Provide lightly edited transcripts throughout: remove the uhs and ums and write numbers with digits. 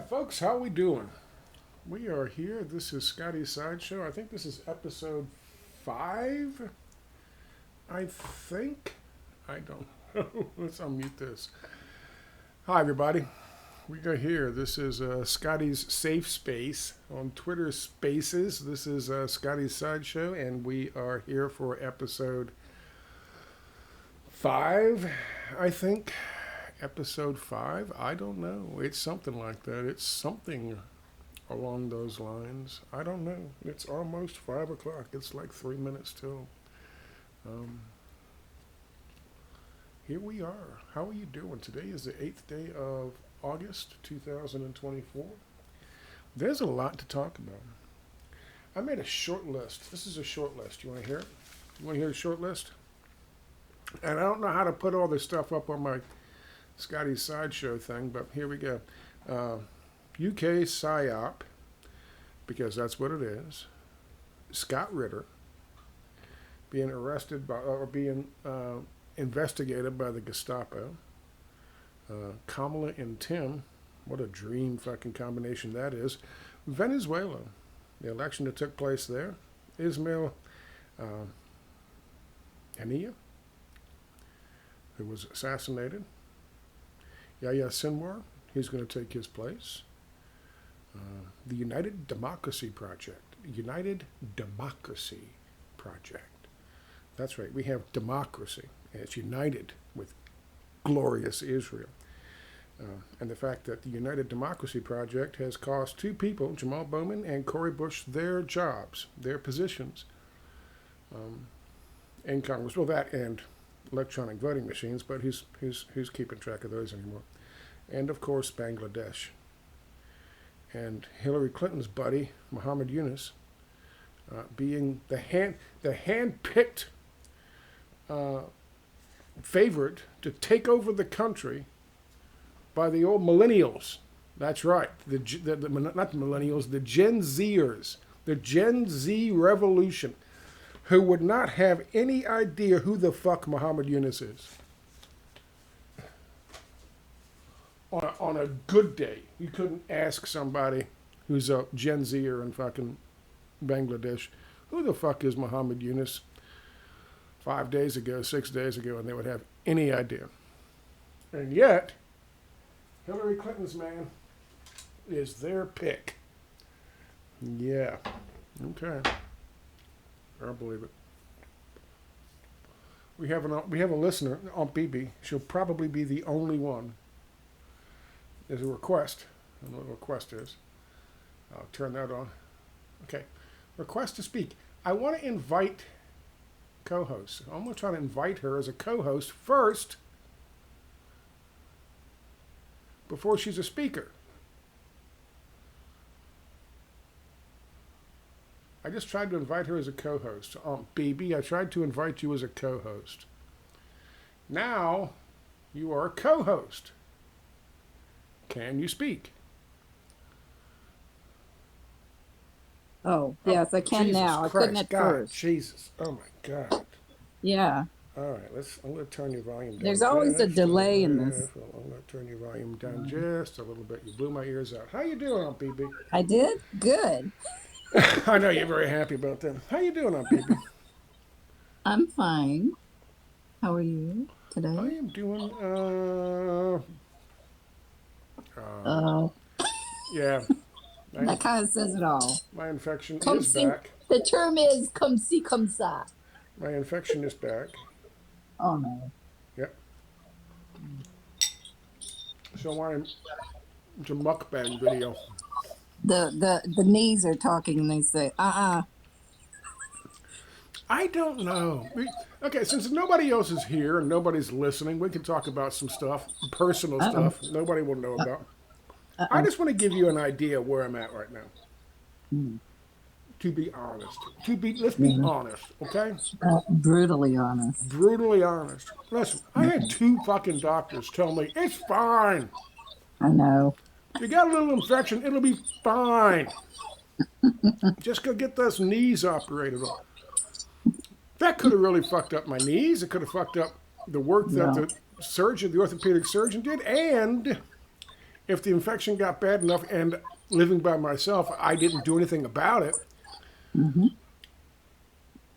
Folks, how we doing? We are here. This is Scotty's Sideshow. I think this is episode 5. I think. I don't know. Let's unmute this. Hi, everybody. We are here. This is Scotty's Safe Space on Twitter Spaces. This is Scotty's Sideshow, and we are here for episode 5, I think. Episode 5? I don't know. It's something like that. It's something along those lines. I don't know. It's almost 5 o'clock. It's like 3 minutes till. Here we are. How are you doing? Today is the 8th day of August 2024. There's a lot to talk about. I made a short list. This is a short list. You want to hear it? You want to hear the short list? And I don't know how to put all this stuff up on my Scotty's Sideshow thing, but here we go. UK PSYOP, because that's what it is. Scott Ritter being arrested by, or being investigated by the Gestapo. Kamala and Tim, what a dream fucking combination that is. Venezuela, the election that took place there. Ismail Haniyeh, who was assassinated. Yahya Sinwar, he's going to take his place. The United Democracy Project. United Democracy Project. That's right, we have democracy, and it's united with glorious Israel. And the fact that the United Democracy Project has cost 2 people, Jamal Bowman and Cori Bush, their jobs, their positions in Congress. Well, that and electronic voting machines, but who's keeping track of those anymore? And of course, Bangladesh. And Hillary Clinton's buddy, Muhammad Yunus, being the hand-picked favorite to take over the country by the old millennials. That's right, not the millennials, the Gen Zers, the Gen Z revolution, who would not have any idea who the fuck Muhammad Yunus is. On a good day, you couldn't ask somebody who's a Gen Zer in fucking Bangladesh, who the fuck is Muhammad Yunus 5 days ago, 6 days ago, and they would have any idea. And yet, Hillary Clinton's man is their pick. Yeah. Okay. I believe it. We have a listener, AuntBB. She'll probably be the only one. There's a request. I don't know what a request is. I'll turn that on. Okay. Request to speak. I want to invite co-hosts. I'm going to try to invite her as a co-host first before she's a speaker. I just tried to invite her as a co-host. AuntBB, I tried to invite you as a co-host. Now, you are a co-host. Can you speak? Oh, yes, I can Jesus now. Christ, I couldn't at God, first. Jesus. Oh, my God. Yeah. All right, I'm going to turn your volume down. There's always a delay in this. I'm going to turn your volume down just a little bit. You blew my ears out. How you doing, AuntBB? I did? Good. I know you're very happy about that. How you doing, AuntBB? I'm fine. How are you today? I am doing, yeah. That kind of says it all. My infection Come is see. back. The term is come see, come sa. My infection is back. Oh, no. Yep. So it's a mukbang video. The knees are talking and they say, I don't know. Okay, since nobody else is here and nobody's listening, we can talk about some stuff, personal stuff nobody will know about. I just want to give you an idea of where I'm at right now. To be honest. Let's be honest, okay? Brutally honest. Brutally honest. Listen, I had 2 fucking doctors tell me, it's fine. I know. You got a little infection, it'll be fine. Just go get those knees operated on. That could have really fucked up my knees. It could have fucked up the work that the surgeon, the orthopedic surgeon did, and If the infection got bad enough and living by myself, I didn't do anything about it, Hmm.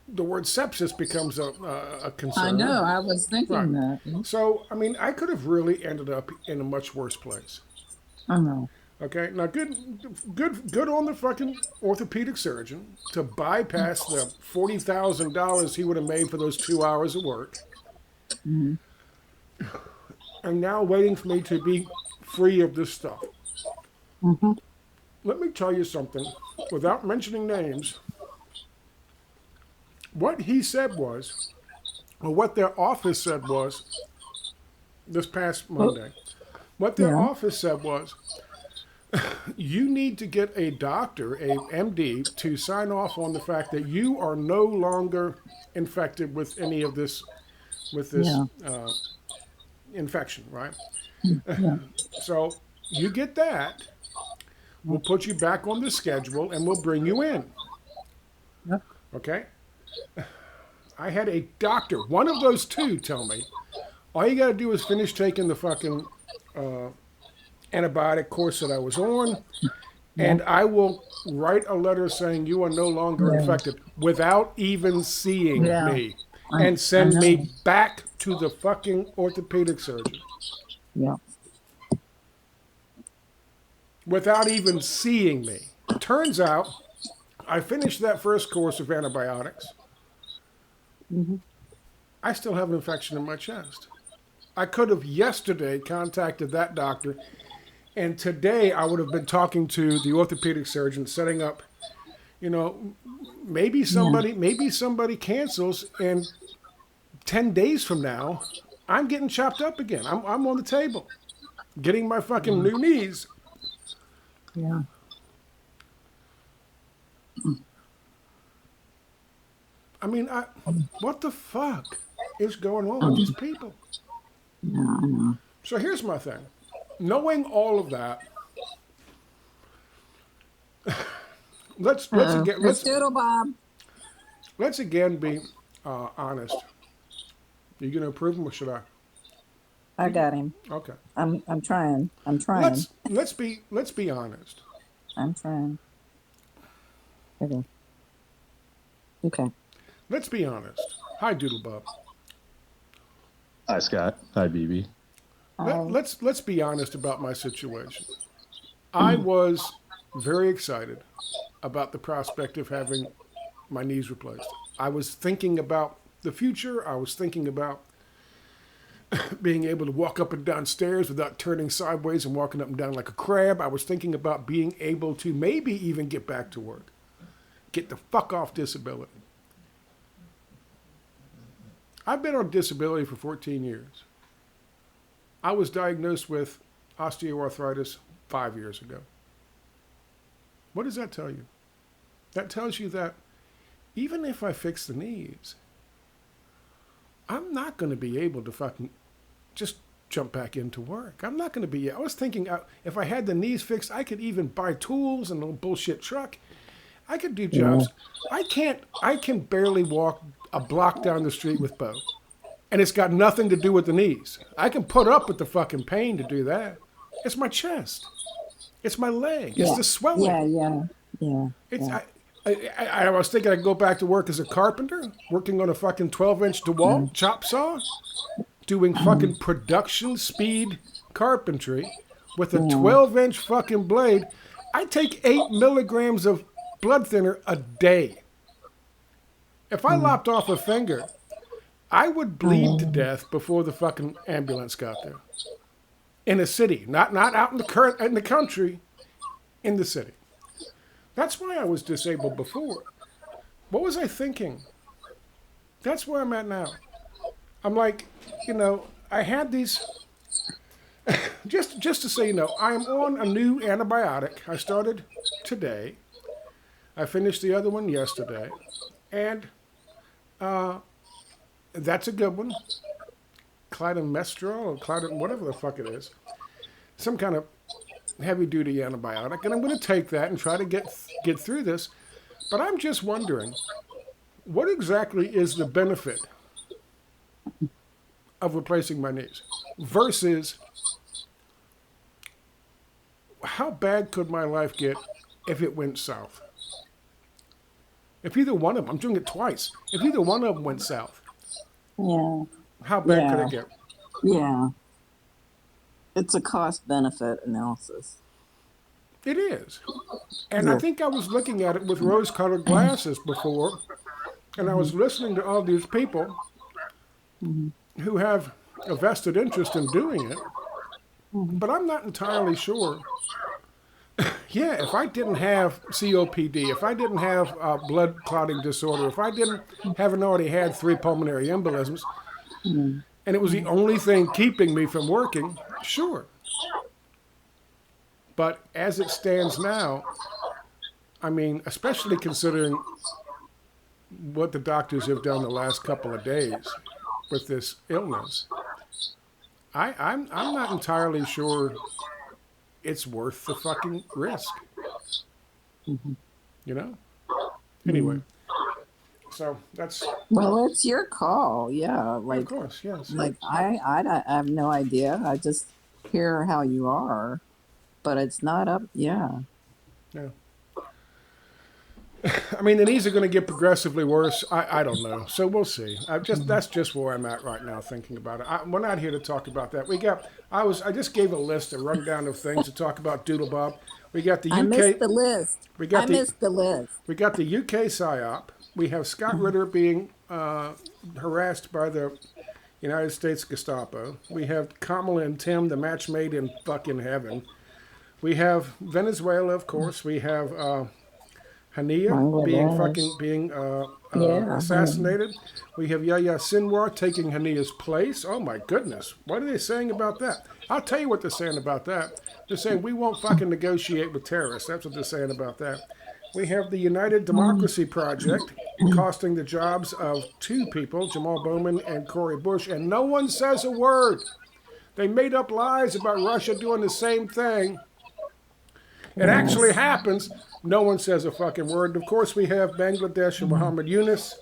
the word sepsis becomes a I know. concern. I was Right. thinking that. Yeah. So, I mean, I could have really ended up in a much worse place. I know. Okay, now good on the fucking orthopedic surgeon to bypass the $40,000 he would have made for those 2 hours of work, Hmm. and now waiting for me to be free of this stuff. Hmm. Let me tell you something, without mentioning names. What he said was, or what their office said was, this past Well, Monday. What their yeah. office said was, you need to get a doctor, a MD, to sign off on the fact that you are no longer infected with any of this, with this Yeah. infection, right? Yeah. So you get that, we'll put you back on the schedule, and we'll bring you in. Yep. Okay? I had a doctor, one of those two, tell me, all you got to do is finish taking the fucking antibiotic course that I was on, Yeah. and I will write a letter saying you are no longer Yeah. infected without even seeing Yeah. me, I, and I send know. me back to the fucking orthopedic surgeon Yeah. without even seeing me. Turns out I finished that first course of antibiotics. Hmm. I still have an infection in my chest. I could have yesterday contacted that doctor, and today I would have been talking to the orthopedic surgeon, setting up, you know, Yeah. maybe somebody cancels, and 10 days from now, I'm getting chopped up again. I'm on the table, getting my fucking new knees. Yeah. I mean, what the fuck is going on with these Um, people? yeah. I know. So here's my thing. Knowing all of that, let's Oh, again it's DoodleBob. let's again be honest. You gonna approve them or should I? I got him. Okay. I'm trying. I'm trying. Let's be honest. I'm trying. Okay. Okay. Let's be honest. Hi, DoodleBob. Hi, Scott. Hi, BB. I. Let's be honest about my situation. I Mm, was very excited about the prospect of having my knees replaced. I was thinking about the future. I was thinking about being able to walk up and down stairs without turning sideways and walking up and down like a crab. I was thinking about being able to maybe even get back to work, get the fuck off disability. I've been on disability for 14 years. I was diagnosed with osteoarthritis 5 years ago. What does that tell you? That tells you that even if I fix the knees, I'm not going to be able to fucking just jump back into work. I'm not going to be. I was thinking if I had the knees fixed, I could even buy tools and a bullshit truck. I could do yeah. jobs. I can't. I can barely walk a block down the street with Bo, and it's got nothing to do with the knees. I can put up with the fucking pain to do that. It's my chest. It's my leg. It's Yeah. the swelling. Yeah. Yeah. Yeah. It's. Yeah. I was thinking I'd go back to work as a carpenter, working on a fucking 12-inch DeWalt Mm, chop saw, doing mm, fucking production speed carpentry with a yeah. 12-inch fucking blade. I take 8 milligrams of blood thinner a day. If I Mm, lopped off a finger, I would bleed to mm, death before the fucking ambulance got there. In a city, not out in the country, in the city. That's why I was disabled before. What was I thinking? That's where I'm at now. I'm like, I had these. Just to say, I am on a new antibiotic. I started today. I finished the other one yesterday, and that's a good one. Clytemnestrol or whatever the fuck it is, some kind of heavy duty antibiotic, and I'm going to take that and try to get through this. But I'm just wondering, what exactly is the benefit of replacing my knees versus how bad could my life get if it went south? If either one of them, I'm doing it twice. If either one of them went south, Yeah. how bad could Yeah. it get? Yeah. It's a cost benefit analysis. It is. And I Yeah. think I was looking at it with rose colored glasses before, and I was listening to all these people Mhm. who have a vested interest in doing it, Mhm. but I'm not entirely sure. Yeah, if I didn't have COPD, if I didn't have blood clotting disorder, if I didn't haven't already had 3 pulmonary embolisms, Mhm. and it was the only thing keeping me from working, sure. But as it stands now, I mean, especially considering what the doctors have done the last couple of days with this illness, I'm not entirely sure it's worth the fucking risk. Mhm. You know. Anyway, Mhm. so that's Well, it's your call. Yeah. of course yes. I have no idea. I just hear how you are, but it's not up. Yeah. Yeah. I mean, the knees are going to get progressively worse. I don't know. So we'll see. Mhm. That's just where I'm at right now, thinking about it. We're not here to talk about that. I just gave a list, a rundown of things to talk about DoodleBob. We got the I missed UK. the list. We I got the missed the list. we got the UK psyop. We have Scott Ritter being harassed by the United States Gestapo. We have Kamala and Tim, the match made in fucking heaven. We have Venezuela, of course. We have Hania Bangladesh. being Yeah. Honey. assassinated. We have Yahya Sinwar taking Hania's place. Oh my goodness, what are they saying about that? I'll tell you what they're saying about that. They're saying we won't fucking negotiate with terrorists. That's what they're saying about that. We have the United Democracy Project costing the jobs of 2 people, Jamal Bowman and Cory Bush, and no one says a word. They made up lies about Russia doing the same thing. It actually Yes. happens. No one says a fucking word. Of course, we have Bangladesh and Muhammad Yunus,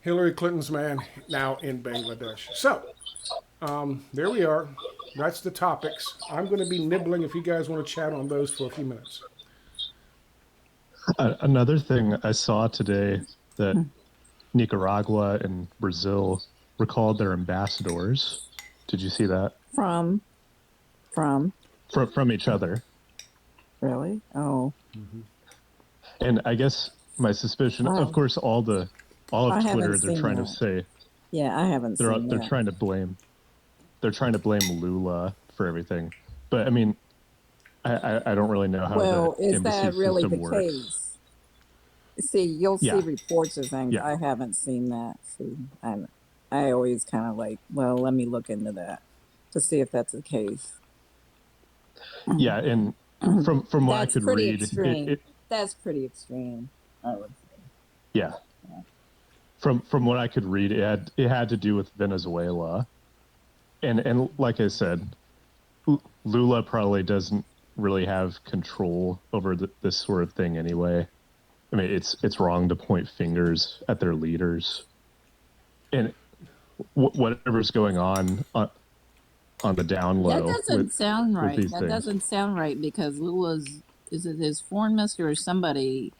Hillary Clinton's man, now in Bangladesh. So, there we are. That's the topics. I'm going to be nibbling if you guys want to chat on those for a few minutes. Another thing I saw today that Nicaragua and Brazil recalled their ambassadors. Did you see that? From, from, From each other. really? Oh, And I guess my suspicion, of wow. course, all of I haven't Twitter, they're seen trying to that. say Yeah, I haven't seen they're that. trying to blame Lula for everything. But I mean, I don't really know how the Well, is embassy that really the system works. case? See, you'll see Yeah, reports of things. yeah, I haven't seen that. See, I always kind of like, well, let me look into that to see if that's the case. yeah. And from what I That's could pretty read, extreme. That's pretty extreme, I would say. yeah, Yeah. from what I could read, it had to do with Venezuela, and like I said, Lula probably doesn't really have control over this sort of thing anyway. I mean, it's wrong to point fingers at their leaders, and whatever's going on the down That low doesn't sound with right. these That things. doesn't sound right because Lula's, is it his foreign minister or somebody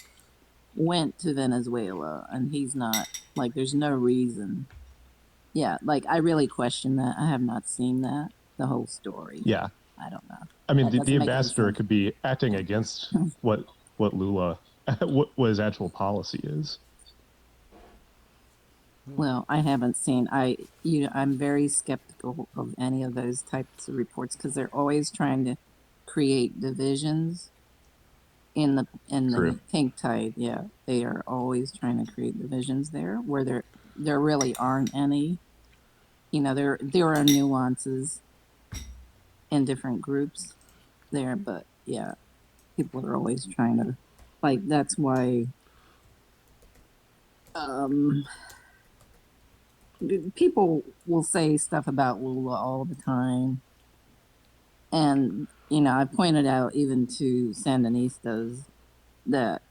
went to Venezuela and he's not, like, there's no reason. Yeah, like, I really question that. I have not seen that, the whole story. Yeah, I don't know. I mean, That the doesn't make any ambassador sense. could be acting against what Lula what his actual policy is. Well, I haven't seen. I'm very skeptical of any of those types of reports because they're always trying to create divisions in True. the pink tide. Yeah, they are always trying to create divisions there where there really aren't any. You know, there are nuances in different groups there, but yeah, people are always trying to, like, that's why um people will say stuff about Lula all the time. And, you know, I pointed out even to Sandinistas that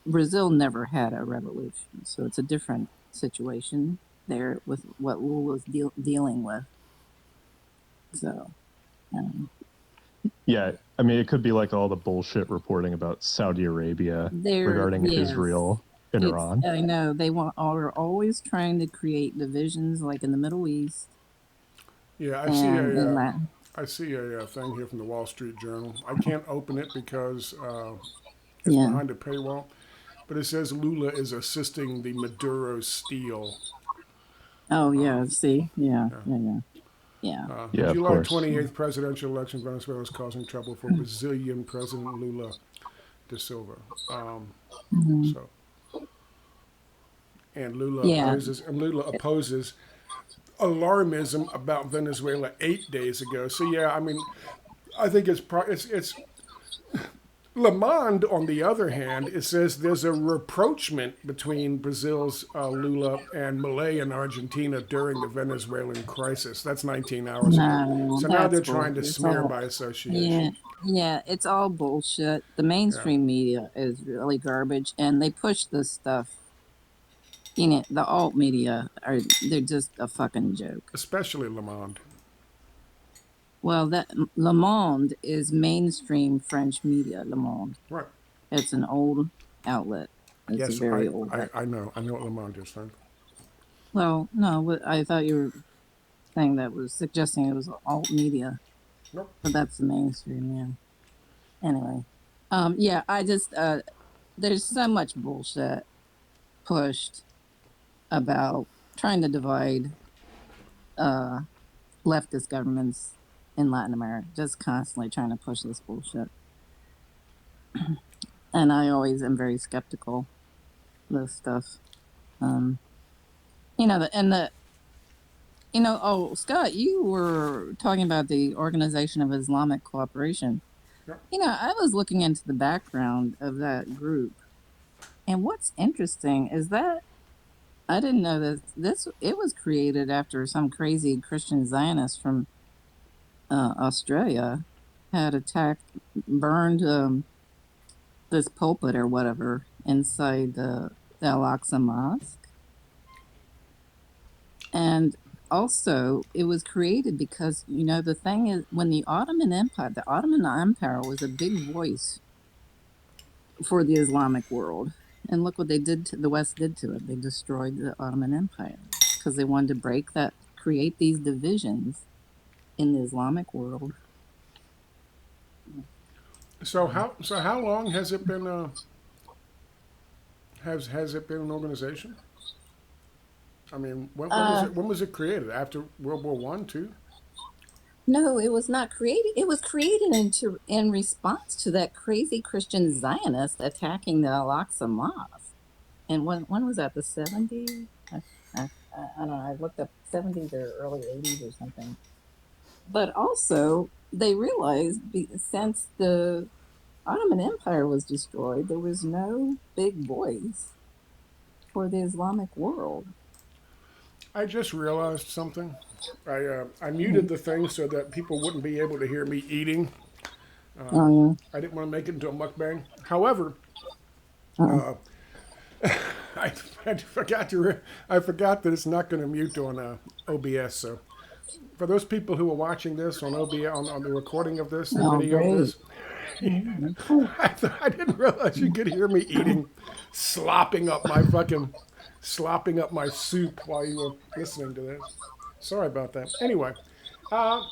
Brazil never had a revolution. So it's a different situation there with what Lula's dealing with. So, um, Yeah, I mean, it could be like all the bullshit reporting about Saudi Arabia regarding Yes, Israel and Iran. I know are always trying to create divisions like in the Middle East Yeah, and in that. I see a thing here from the Wall Street Journal. I can't open it because it's Yeah. behind a paywall, but it says Lula is assisting the Maduro steal. Oh Uh, yeah. See. Yeah. yeah. Yeah. Yeah. Yeah. The Yeah, of July course. 28th presidential election in Venezuela is causing trouble for Brazilian President Lula da Silva. Um, Hmm. so, and Yeah. Lula opposes alarmism about Venezuela 8 days ago. So yeah, I mean, I think it's Le Monde, on the other hand, it says there's a rapprochement between Brazil's Lula and Milei in Argentina during the Venezuelan crisis. That's 19 hours ago. No, So now that's they're trying to bullshit. It's smear all. by Yeah. association. Yeah. It's all bullshit. The Yeah, mainstream media is really garbage, and they push this stuff. You know, the alt media they're just a fucking joke. especially Le Monde. Well, that Le Monde is mainstream French media. Le Monde. Right. It's an old outlet. It's a Yes, very old. I know. I know what Le Monde is. Then. Well, no, I thought you were saying that was suggesting it was alt media, Nope. but that's the mainstream. Yeah. Anyway, yeah, I just there's so much bullshit pushed about trying to divide uh leftist governments in Latin America, just constantly trying to push this bullshit. And I always am very skeptical of this stuff. Um, you know, oh, Scott, you were talking about the Organization of Islamic Cooperation. Yep. You know, I was looking into the background of that group, and what's interesting is that I didn't know that it was created after some crazy Christian Zionist from Australia had burned this pulpit or whatever inside the Al-Aqsa Mosque. And also, it was created because, you know, the thing is, when the Ottoman Empire was a big voice for the Islamic world. And look what the West did to it. They destroyed the Ottoman Empire because they wanted to create these divisions in the Islamic world. So how long has it been? Has it been an organization? I mean, Uh, when was it created? After World War One, two? no, it was not created. It was created in response to that crazy Christian Zionist attacking the Al-Aqsa Mosque. And when was that? The 70s? I don't know. I looked up 70s or early 80s or something. But also, they realized since the Ottoman Empire was destroyed, there was no big voice for the Islamic world. I just realized something. I muted Mhm. the thing so that people wouldn't be able to hear me eating. Oh, I didn't want to make it into a mukbang. However, yeah. uh, I, I forgot that it's not going to mute on OBS. So for those people who are watching this on OBS on the recording of this, the Oh, video of great. this, Mhm. I didn't realize you could hear me eating, slopping up my soup while you were listening to this. Sorry about that. Anyway, uh,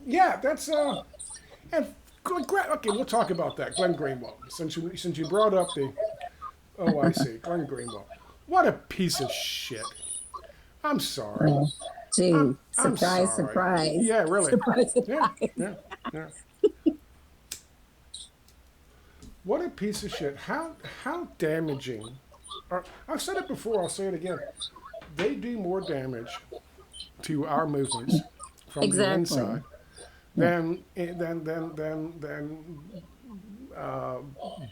yeah, that's and okay, we'll talk about that, Glenn Greenwald. Since you brought up the OIC, Glenn Greenwald, what a piece of shit. I'm sorry. Yeah. Gee, I'm surprise, sorry. surprise. Yeah, really. Surprise, Yeah, surprise. yeah, yeah. What a piece of shit. How damaging. I've said it before. I'll say it again. They do more damage to our movements from the Exactly. inside Yeah. than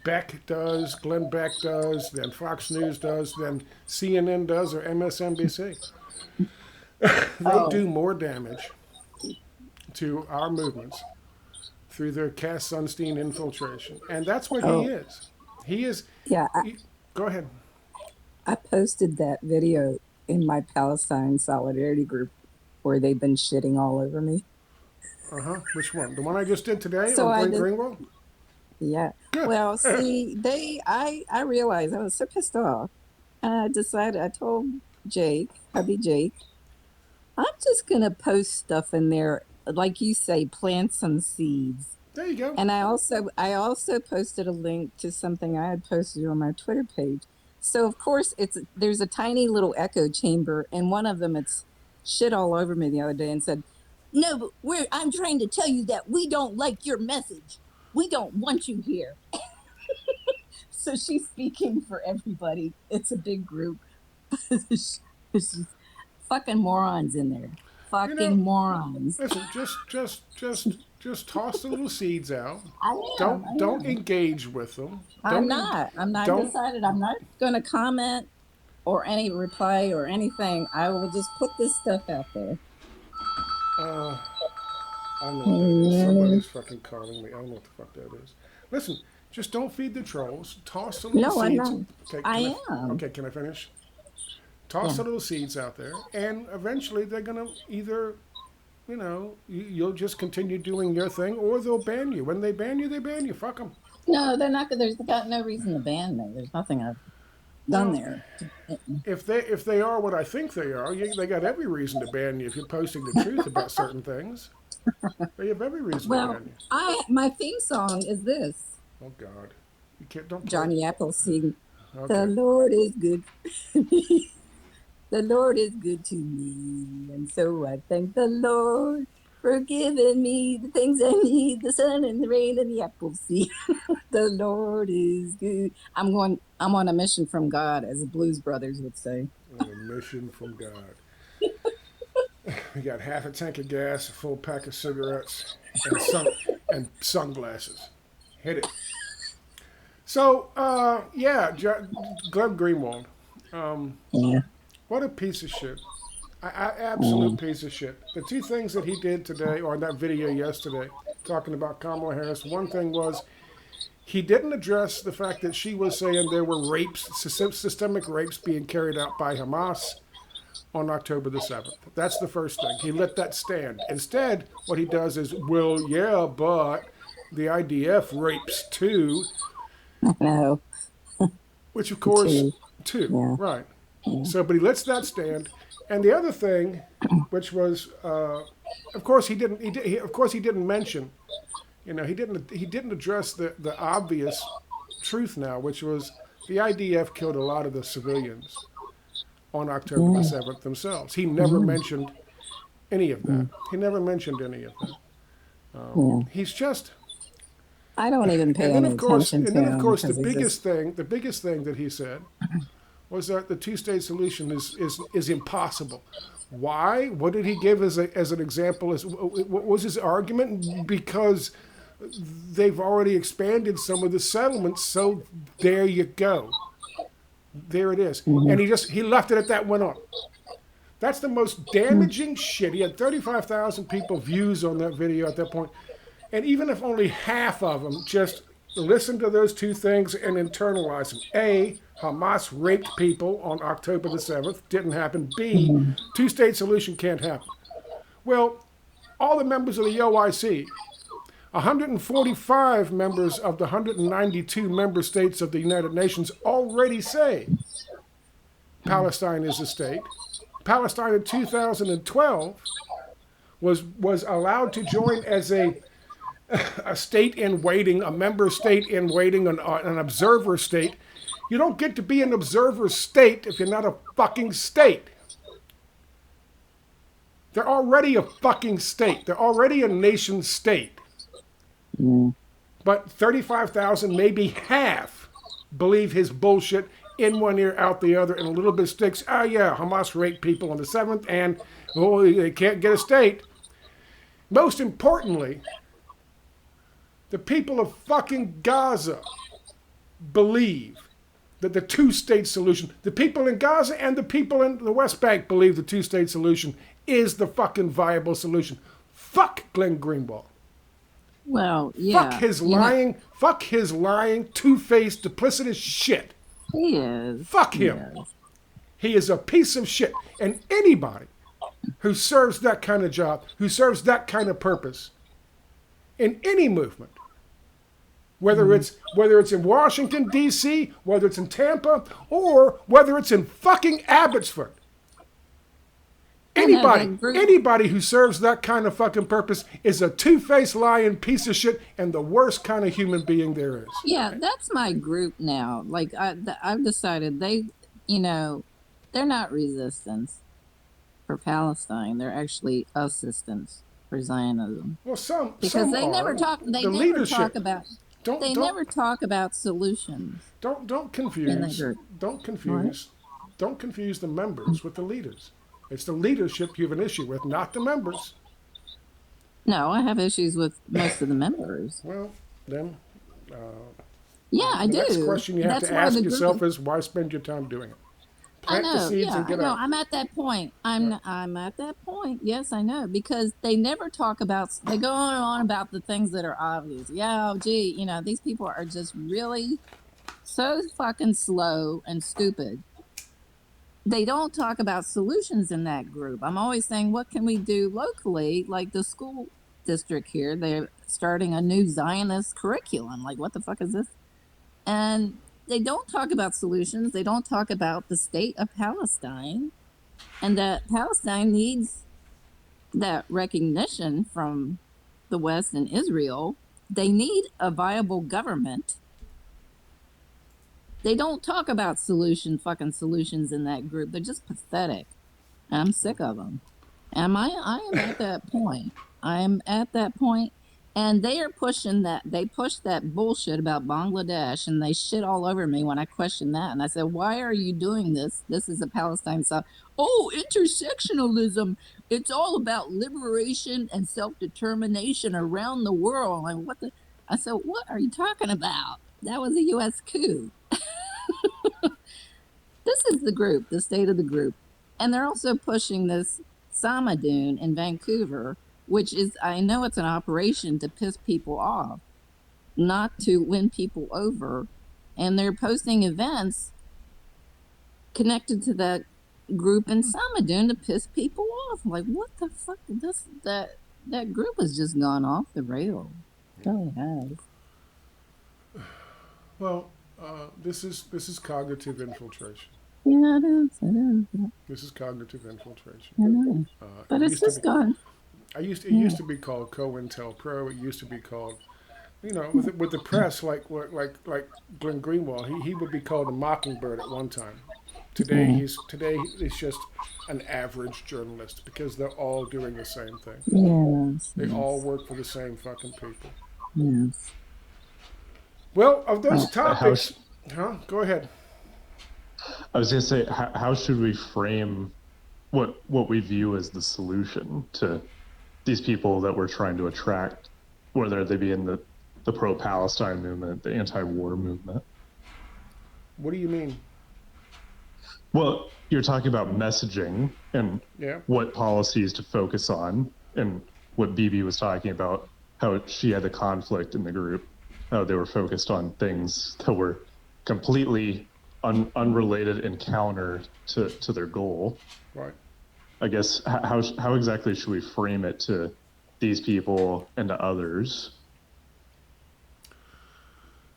Beck does, Glenn Beck does, than Fox News does, than CNN does, or MSNBC. They Oh, do more damage to our movements through their Cass Sunstein infiltration, and that's what he oh, is. He is. yeah. Go ahead. I posted that video in my Palestine solidarity group where they've been shitting all over me. Which one? The one I just did today So on I Glenn just, Greenwald? yeah. Good. Well, see, I realized I was so pissed off. And I decided, I told Jake, hubby Jake, I'm just gonna post stuff in there, like you say, plant some seeds. There you go. And I also posted a link to something I had posted on my Twitter page. So of course there's a tiny little echo chamber, and one of them it's shit all over me the other day and said, "No, but I'm trying to tell you that we don't like your message. We don't want you here." So she's speaking for everybody. It's a big group. There's just fucking morons in there. You know, Fucking morons. listen, just toss the little seeds out. I am. I Don't am. engage with them. I'm not. I'm not Don't. decided. I'm not going to comment or any reply or anything. I will just put this stuff out there. Uh, I don't know what that is. Somebody's fucking calling me. I don't know what the fuck that is. Listen, just don't feed the trolls. Toss the little No, I'm seeds. not. Okay, I am. okay, can I finish? Toss Yeah. the little seeds out there, and eventually they're gonna either, you'll just continue doing your thing, or they'll ban you. When they ban you, they ban you. Fuck them. No, they're not. There's got no reason to ban me. There's nothing I've done Well, there. if they are what I think they are, they got every reason to ban you if you're posting the truth about certain things. They have every reason to Well, ban you. my theme song is this. Oh God, you can't don't play. Johnny Appleseed. The Okay. Lord is good. The Lord is good to me, and so I thank the Lord for giving me the things I need: the sun and the rain and the apple seed. The Lord is good. I'm on a mission from God, as the Blues Brothers would say. On a mission from God. We got half a tank of gas, a full pack of cigarettes, and sunglasses. Hit it. So, Glenn Greenwald. Yeah. What a piece of shit. Absolute piece of shit. The two things that he did today, or in that video yesterday, talking about Kamala Harris, one thing was he didn't address the fact that she was saying there were rapes, systemic rapes being carried out by Hamas on October the 7th. That's the first thing. He let that stand. Instead, what he does is, well, yeah, but the IDF rapes too, No. which of course, Two. two, Yeah. right. So, but he lets that stand. And the other thing, which was, of course, he didn't mention, he didn't address the obvious truth now, which was the IDF killed a lot of the civilians on October the 7th themselves. He never mentioned any of that. He never mentioned any of that. He's just. I don't even pay And then any of course, attention to him the because he biggest thing that he said was that the two-state solution is impossible. Why? What did he give as an example? What was his argument? Because they've already expanded some of the settlements, so there you go. There it is. And he left it at that, went on. That's the most damaging shit. He had 35,000 people views on that video at that point. And even if only half of them just listen to those two things and internalize them. A, Hamas raped people on October the 7th. Didn't happen. B, two-state solution can't happen. Well, all the members of the OIC, 145 members of the 192 member states of the United Nations already say Palestine is a state. Palestine in 2012 was allowed to join as a state in waiting, a member state in waiting, an observer state. You don't get to be an observer state if you're not a fucking state. They're already a fucking state. They're already a nation state. But 35,000, maybe half, believe his bullshit in one ear, out the other, and a little bit sticks. Oh yeah, Hamas raped people on the 7th, and they can't get a state. Most importantly, the people of fucking Gaza believe that the two-state solution, the people in Gaza and the people in the West Bank believe the two-state solution is the fucking viable solution. Fuck Glenn Greenwald. Well, yeah. Fuck his lying, two-faced, duplicitous shit. He is. Fuck him. He is a piece of shit. And anybody who serves that kind of job, who serves that kind of purpose, in any movement. Whether it's in Washington, D.C., whether it's in Tampa, or whether it's in fucking Abbotsford. Anybody who serves that kind of fucking purpose is a two-faced lying piece of shit and the worst kind of human being there is. Yeah, that's my group now. Like I've decided they're not resistance for Palestine. They're actually assistance for Zionism. Well, some they never talk. They never talk about. They never talk about solutions. Don't confuse. Don't confuse. What? Don't confuse the members with the leaders. It's the leadership you have an issue with, not the members. No, I have issues with most of the members. Well, then. Yeah, I do. The next question you have to ask yourself is, why spend your time doing it? Plant the seeds and get out. I'm at that point. I'm at that point. Yes, I know, because they never talk about. They go on about the things that are obvious. Yeah, gee, these people are just really so fucking slow and stupid. They don't talk about solutions in that group. I'm always saying, what can we do locally? Like the school district here, they're starting a new Zionist curriculum. Like, what the fuck is this? And they don't talk about solutions. They don't talk about the state of Palestine and that Palestine needs that recognition from the West and Israel. They need a viable government. They don't talk about fucking solutions in that group. They're just pathetic. I'm sick of them. And I am at that point. I am at that point. And they are pushing that. They push that bullshit about Bangladesh, and they shit all over me when I question that. And I said, why are you doing this? This is a Palestine side. Oh, intersectionalism. It's all about liberation and self-determination around the world. And I said, what are you talking about? That was a U.S. coup. This is the group, the state of the group. And they're also pushing this Samadoon in Vancouver, which is, I know it's an operation to piss people off, not to win people over. And they're posting events connected to that group in Samadoon to piss people off. Like, what the fuck? That group has just gone off the rails. It really has. Well, this is cognitive infiltration. Yeah, it is. This is cognitive infiltration. I know. But it's just gone. It used to be called COINTELPRO. It used to be called, with the press, like Glenn Greenwald, he would be called a mockingbird at one time. Today he's just an average journalist because they're all doing the same thing. Yes. They all work for the same fucking people. Yes. Well, of those topics, go ahead. I was going to say, how should we frame what we view as the solution to these people that we're trying to attract, whether they be in the pro-Palestine movement, the anti-war movement? What do you mean? Well, you're talking about messaging and what policies to focus on, and what BB was talking about, how she had a conflict in the group, how they were focused on things that were completely unrelated and counter to their goal. Right. I guess how exactly should we frame it to these people and to others?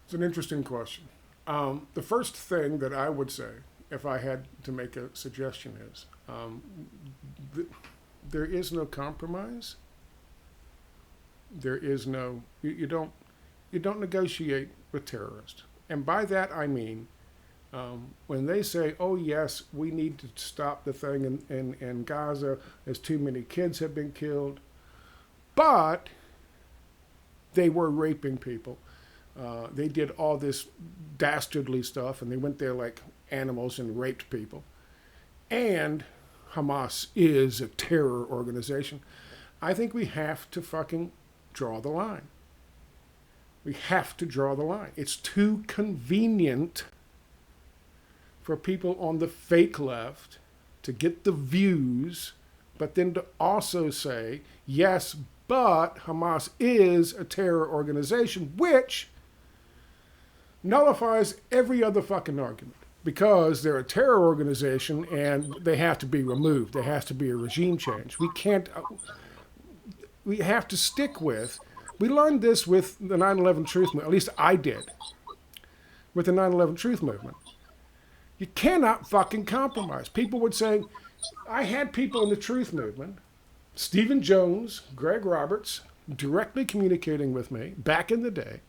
It's an interesting question. The first thing that I would say, if I had to make a suggestion, is there is no compromise. There is no you don't negotiate with terrorists, and by that I mean. When they say, oh, yes, we need to stop the thing in Gaza as too many kids have been killed, but they were raping people. They did all this dastardly stuff, and they went there like animals and raped people. And Hamas is a terror organization. I think we have to fucking draw the line. We have to draw the line. It's too convenient for people on the fake left to get the views, but then to also say, yes, but Hamas is a terror organization, which nullifies every other fucking argument, because they're a terror organization and they have to be removed. There has to be a regime change. We have to stick with We learned this with the 9/11 Truth Movement. At least I did with the 9/11 Truth Movement. You cannot fucking compromise. People would say, I had people in the Truth Movement, Stephen Jones, Greg Roberts, directly communicating with me back in the day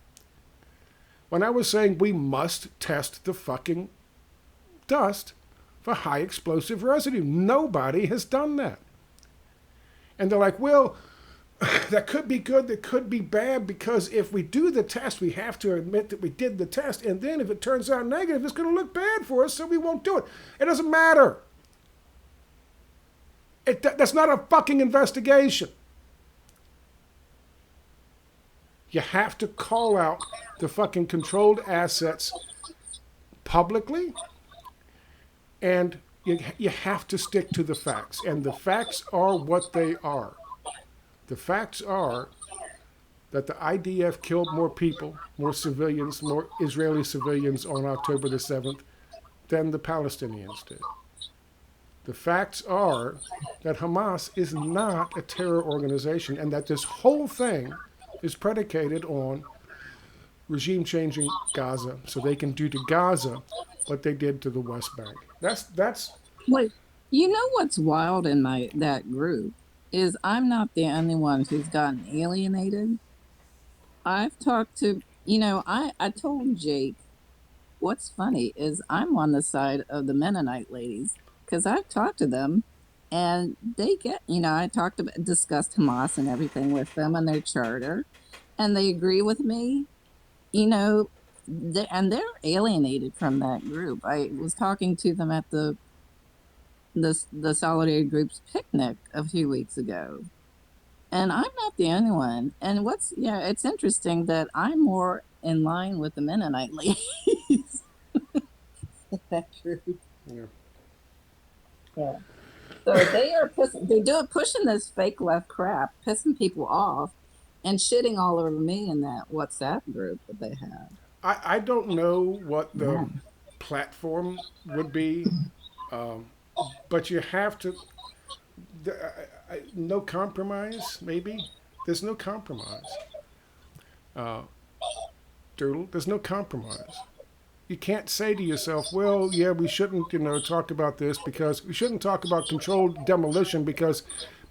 when I was saying we must test the fucking dust for high explosive residue. Nobody has done that. And they're like, well, that could be good, that could be bad, because if we do the test, we have to admit that we did the test, and then if it turns out negative, it's going to look bad for us, so we won't do it. It doesn't matter. That's not a fucking investigation. You have to call out the fucking controlled assets publicly, and you have to stick to the facts. And the facts are what they are. The facts are that the IDF killed more people, more civilians, more Israeli civilians on October the 7th than the Palestinians did. The facts are that Hamas is not a terror organization, and that this whole thing is predicated on regime changing Gaza so they can do to Gaza what they did to the West Bank. That's Wait, you know what's wild in that group is I'm not the only one who's gotten alienated. I've talked to, I told Jake, what's funny is I'm on the side of the Mennonite ladies because I've talked to them and they get, I discussed Hamas and everything with them and their charter, and they agree with me, and they're alienated from that group. I was talking to them at the Solidarity Group's picnic a few weeks ago. And I'm not the only one. And it's interesting that I'm more in line with the Mennonite ladies. That true? yeah. Yeah. So they're pushing this fake left crap, pissing people off, and shitting all over me in that WhatsApp group that they have. I don't know what the platform would be, but you have to. No compromise, maybe? There's no compromise. Doodle, there's no compromise. You can't say to yourself, well, yeah, we shouldn't, talk about this because we shouldn't talk about controlled demolition because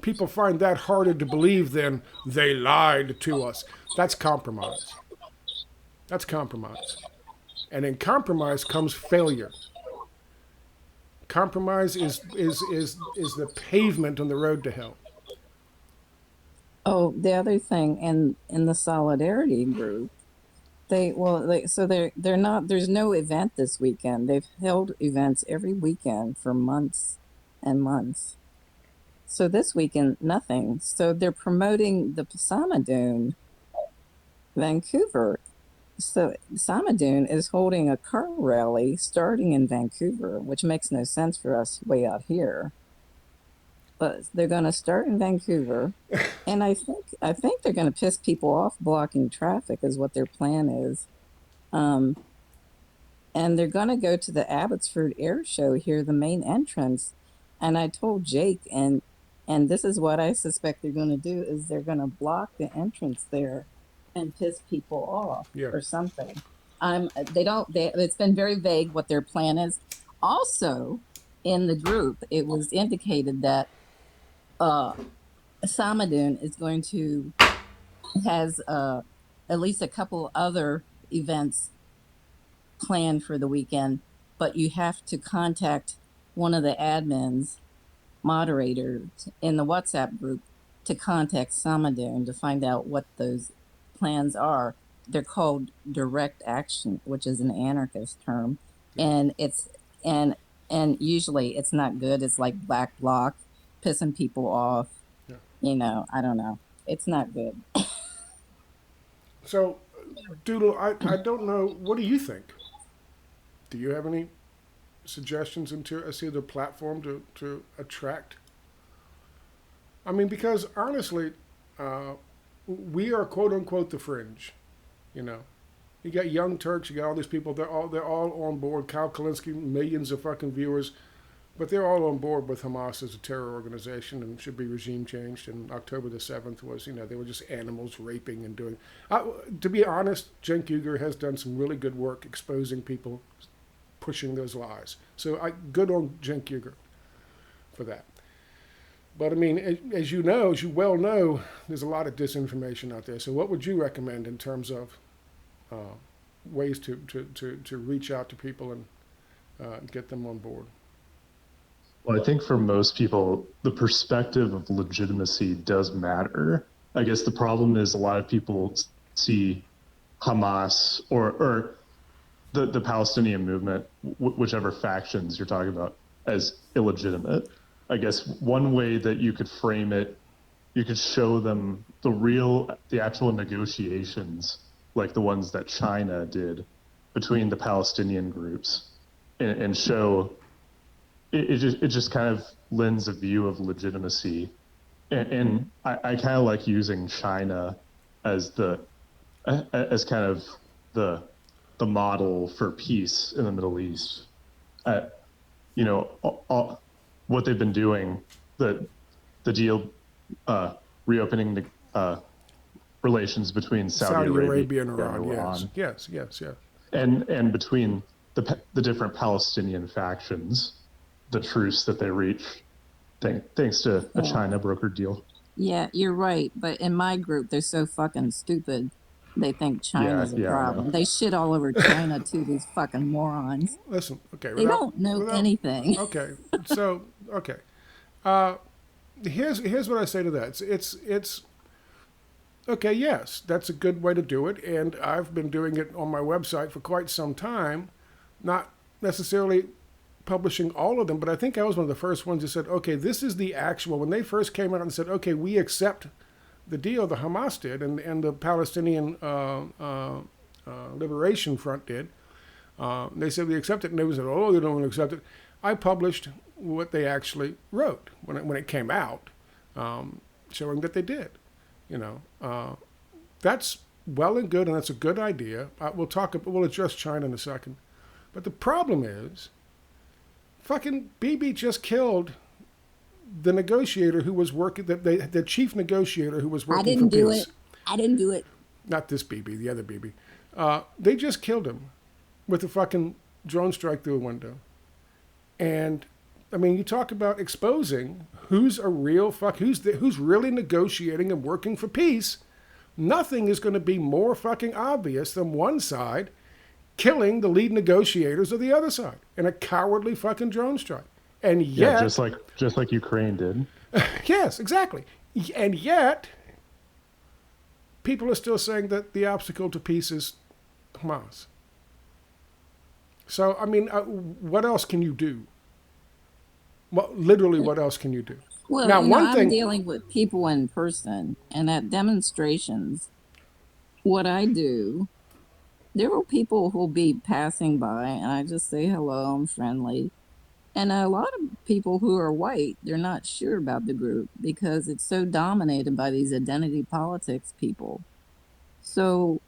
people find that harder to believe than they lied to us. That's compromise. That's compromise. And in compromise comes failure. Compromise is the pavement on the road to hell. Oh, the other thing in the Solidarity group, they're not, there's no event this weekend. They've held events every weekend for months and months. So this weekend, nothing. So they're promoting the Samadoun Vancouver. So Samadoun is holding a car rally starting in Vancouver, which makes no sense for us way out here. But they're going to start in Vancouver, and I think they're going to piss people off blocking traffic is what their plan is. And they're going to go to the Abbotsford Air Show here, the main entrance. And I told Jake, and this is what I suspect they're going to do is they're going to block the entrance there and piss people off or something. It's been very vague what their plan is. Also, in the group, it was indicated that Samadoun is going to has at least a couple other events planned for the weekend, but you have to contact one of the admins, moderators in the WhatsApp group to contact Samadoun to find out what those plans are. They're called direct action, which is an anarchist term, and usually it's not good. It's like black bloc, pissing people off. Yeah. I don't know. It's not good. So, Doodle, I don't know. What do you think? Do you have any suggestions into the platform to attract? I mean, because honestly, we are quote unquote the fringe. You got Young Turks, you got all these people. They're all on board. Kyle Kalinske, millions of fucking viewers. But they're all on board with Hamas as a terror organization and should be regime changed. And October the 7th was, they were just animals raping and doing. To be honest, Cenk Uygur has done some really good work exposing people pushing those lies. So good on Cenk Uygur for that. But I mean, as you well know, there's a lot of disinformation out there. So what would you recommend in terms of ways to reach out to people and get them on board? Well, I think for most people, the perspective of legitimacy does matter. I guess the problem is a lot of people see Hamas or the Palestinian movement, whichever factions you're talking about, as illegitimate. I guess one way that you could frame it, you could show them the actual negotiations, like the ones that China did between the Palestinian groups, and show it just kind of lends a view of legitimacy. And I kind of like using China as kind of the model for peace in the Middle East. What they've been doing, the deal, reopening the relations between Saudi Arabia and Iran. Yes. And between the different Palestinian factions, the truce that they reached, thanks to a China brokered deal. Yeah, you're right. But in my group, they're so fucking stupid. They think China's a problem. They shit all over China too, these fucking morons. Listen, okay. They don't know anything. Okay. So, okay. Here's what I say to that. It's okay, yes, that's a good way to do it. And I've been doing it on my website for quite some time. Not necessarily publishing all of them, but I think I was one of the first ones who said, okay, this is the actual, when they first came out and said, okay, we accept the deal the Hamas did and the Palestinian Liberation Front did. They said we accept it, and they said, oh, they don't want to accept it. I published what they actually wrote when it came out, showing that they did. That's well and good, and that's a good idea. We'll address China in a second. But the problem is, fucking BB just killed the negotiator who was working, the chief negotiator who was working for peace. I didn't do it. Not this BB, the other BB. They just killed him with a fucking drone strike through a window. And, I mean, you talk about exposing who's really negotiating and working for peace. Nothing is going to be more fucking obvious than one side killing the lead negotiators of the other side in a cowardly fucking drone strike. And yet, just like Ukraine did. Yes, exactly. And yet, people are still saying that the obstacle to peace is Hamas. So, I mean, what else can you do? Well, literally, what else can you do? Well, now, I'm dealing with people in person, and at demonstrations, what I do, there will people who'll be passing by, and I just say hello, I'm friendly. And a lot of people who are white, they're not sure about the group because it's so dominated by these identity politics people. So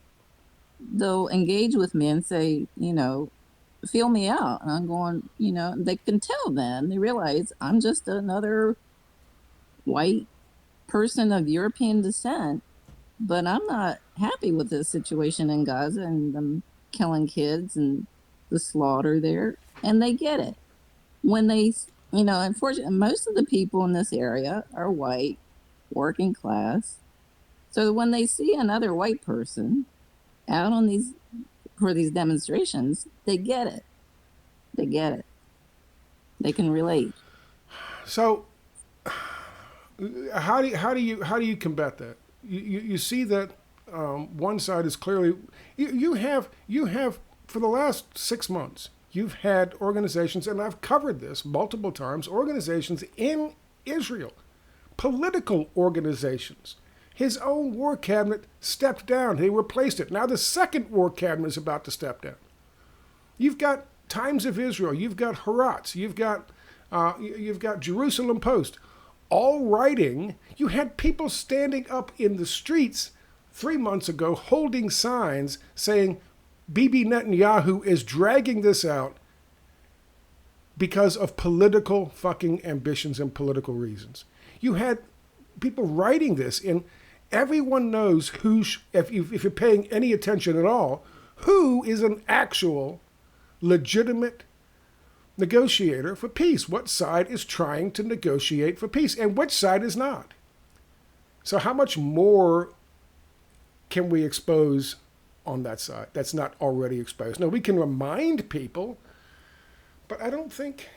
they'll engage with me and say, feel me out. And I'm going, they can tell then. They realize I'm just another white person of European descent, but I'm not happy with the situation in Gaza and them killing kids and the slaughter there. And they get it. When they, unfortunately, most of the people in this area are white, working class. So when they see another white person out on for these demonstrations, they get it. They get it. They can relate. So, how do you combat that? You see that one side is clearly you have for the last 6 months. You've had organizations, and I've covered this multiple times, organizations in Israel, political organizations. His own war cabinet stepped down. He replaced it. Now the second war cabinet is about to step down. You've got Times of Israel. You've got Haaretz. You've got Jerusalem Post. All writing. You had people standing up in the streets 3 months ago holding signs saying, Bibi Netanyahu is dragging this out. because of political fucking ambitions and political reasons. You had people writing this, and everyone knows if you're paying any attention at all, who is an actual legitimate negotiator for peace. What side is trying to negotiate for peace, and which side is not? So how much more can we expose on that side that's not already exposed? No, we can remind people, but I don't think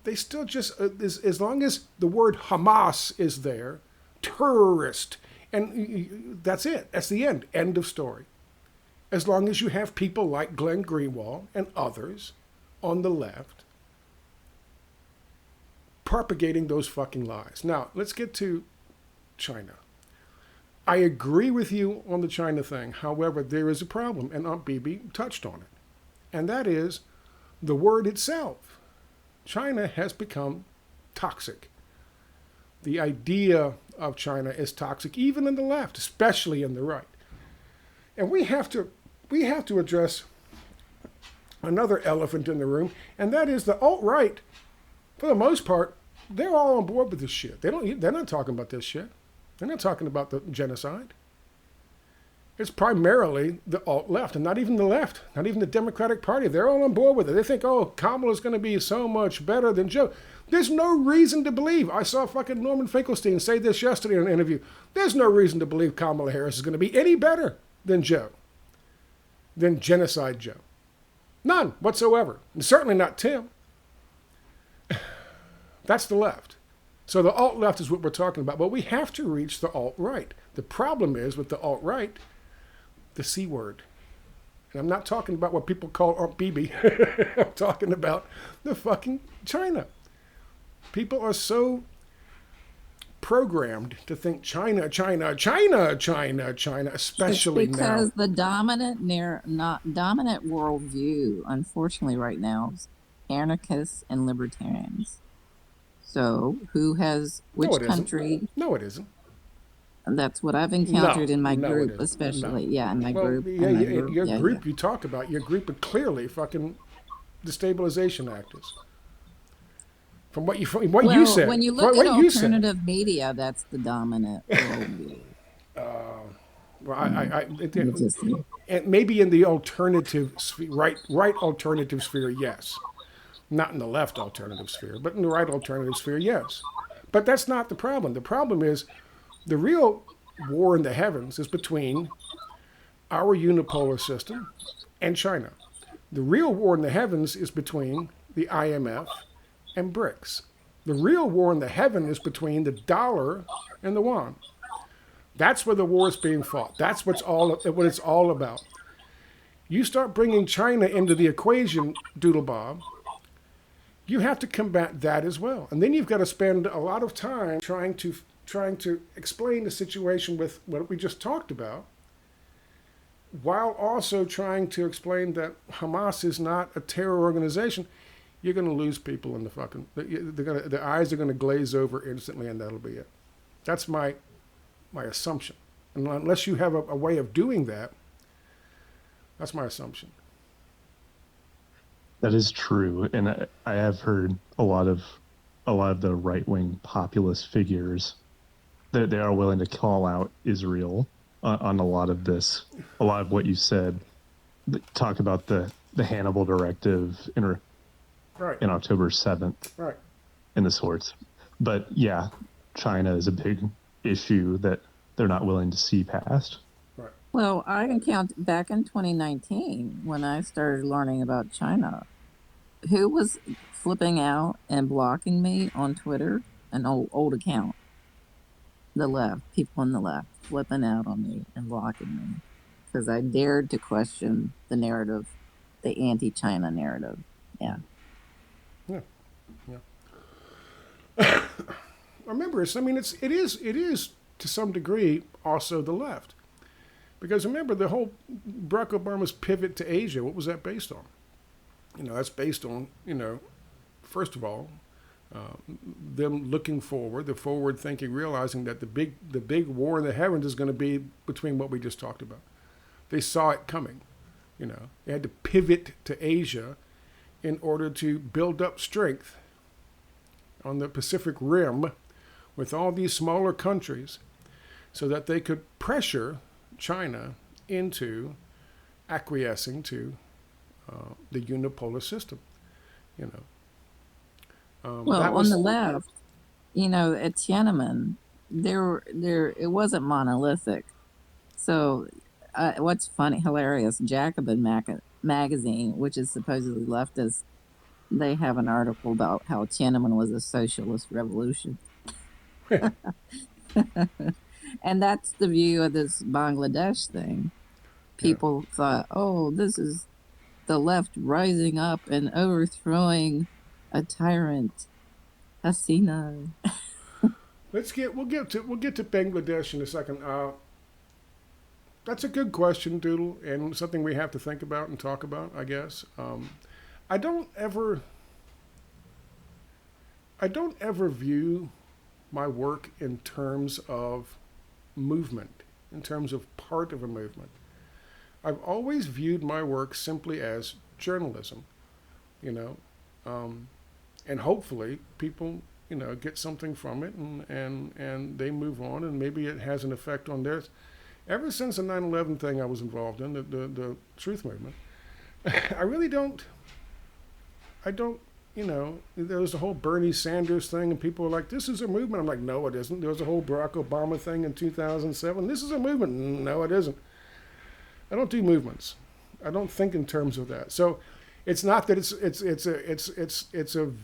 they still just, as long as the word Hamas is there, terrorist, and that's it. That's the end. End of story. As long as you have people like Glenn Greenwald and others on the left propagating those fucking lies. Now, let's get to China. I agree with you on the China thing. However, there is a problem, and AuntBB touched on it. And that is the word itself. China has become toxic. The idea of China is toxic, even in the left, especially in the right. And we have to address another elephant in the room, and that is the alt-right. For the most part, they're all on board with this shit. They're not talking about this shit. They're not talking about the genocide. It's primarily the alt-left, and not even the left, not even the Democratic Party. They're all on board with it. They think, oh, Kamala's going to be so much better than Joe. There's no reason to believe. I saw fucking Norman Finkelstein say this yesterday in an interview. There's no reason to believe Kamala Harris is going to be any better than Joe, than Genocide Joe. None whatsoever. And certainly not Tim. That's the left. So the alt-left is what we're talking about. But we have to reach the alt-right. The problem is with the alt-right, the C word. And I'm not talking about what people call AuntBB. I'm talking about the fucking China. People are so programmed to think China, China, China, China, China, especially it's because now. the dominant worldview, unfortunately, right now, is anarchists and libertarians. So, who has which country? No, it isn't. That's what I've encountered in my group, especially. No. Yeah, in my group. Your group you talk about, your group are clearly fucking destabilization actors. From what you said. When you look at alternative media, that's the dominant worldview. And maybe in the alternative sphere, right alternative sphere, yes. Not in the left alternative sphere, but in the right alternative sphere, yes. But that's not the problem. The problem is the real war in the heavens is between our unipolar system and China. The real war in the heavens is between the IMF and BRICS. The real war in the heaven is between the dollar and the yuan. That's where the war is being fought. That's what it's all about. You start bringing China into the equation, DoodleBob, you have to combat that as well. And then you've got to spend a lot of time trying to explain the situation with what we just talked about, while also trying to explain that Hamas is not a terror organization. You're going to lose people in the fucking... their eyes are going to glaze over instantly, and that'll be it. That's my assumption. And unless you have a way of doing that, that's my assumption. That is true, and I have heard a lot of the right-wing populist figures that they are willing to call out Israel on a lot of this, a lot of what you said. Talk about the Hannibal Directive in October 7th, right, and the sorts. But yeah, China is a big issue that they're not willing to see past. Right. Well, I can count back in 2019 when I started learning about China. Who was flipping out and blocking me on Twitter? An old account. The left, people on the left, flipping out on me and blocking me because I dared to question the narrative, the anti-China narrative. Yeah. Remember, it is to some degree also the left, because remember the whole Barack Obama's pivot to Asia. What was that based on? That's based on first of all, them looking forward, the forward thinking, realizing that the big war in the heavens is going to be between what we just talked about. They saw it coming. They had to pivot to Asia in order to build up strength on the Pacific Rim with all these smaller countries so that they could pressure China into acquiescing to the unipolar system. You know, Well, that on was the left, at Tiananmen, it wasn't monolithic. So, what's funny, hilarious, Jacobin magazine, which is supposedly leftist, they have an article about how Tiananmen was a socialist revolution. And that's the view of this Bangladesh thing. yeah. People thought, oh, this is the left rising up and overthrowing a tyrant, Hasina. We'll get to Bangladesh in a second. That's a good question, Doodle, and something we have to think about and talk about, I guess. I don't ever view my work in terms of movement, in terms of part of a movement. I've always viewed my work simply as journalism, you know, and hopefully people, get something from it and they move on and maybe it has an effect on theirs. Ever since the 9/11 thing I was involved in, the truth movement, I really don't, there was the whole Bernie Sanders thing and people were like, this is a movement. I'm like, no, it isn't. There was a whole Barack Obama thing in 2007. This is a movement. No, it isn't. I don't do movements. I don't think in terms of that. So it's not that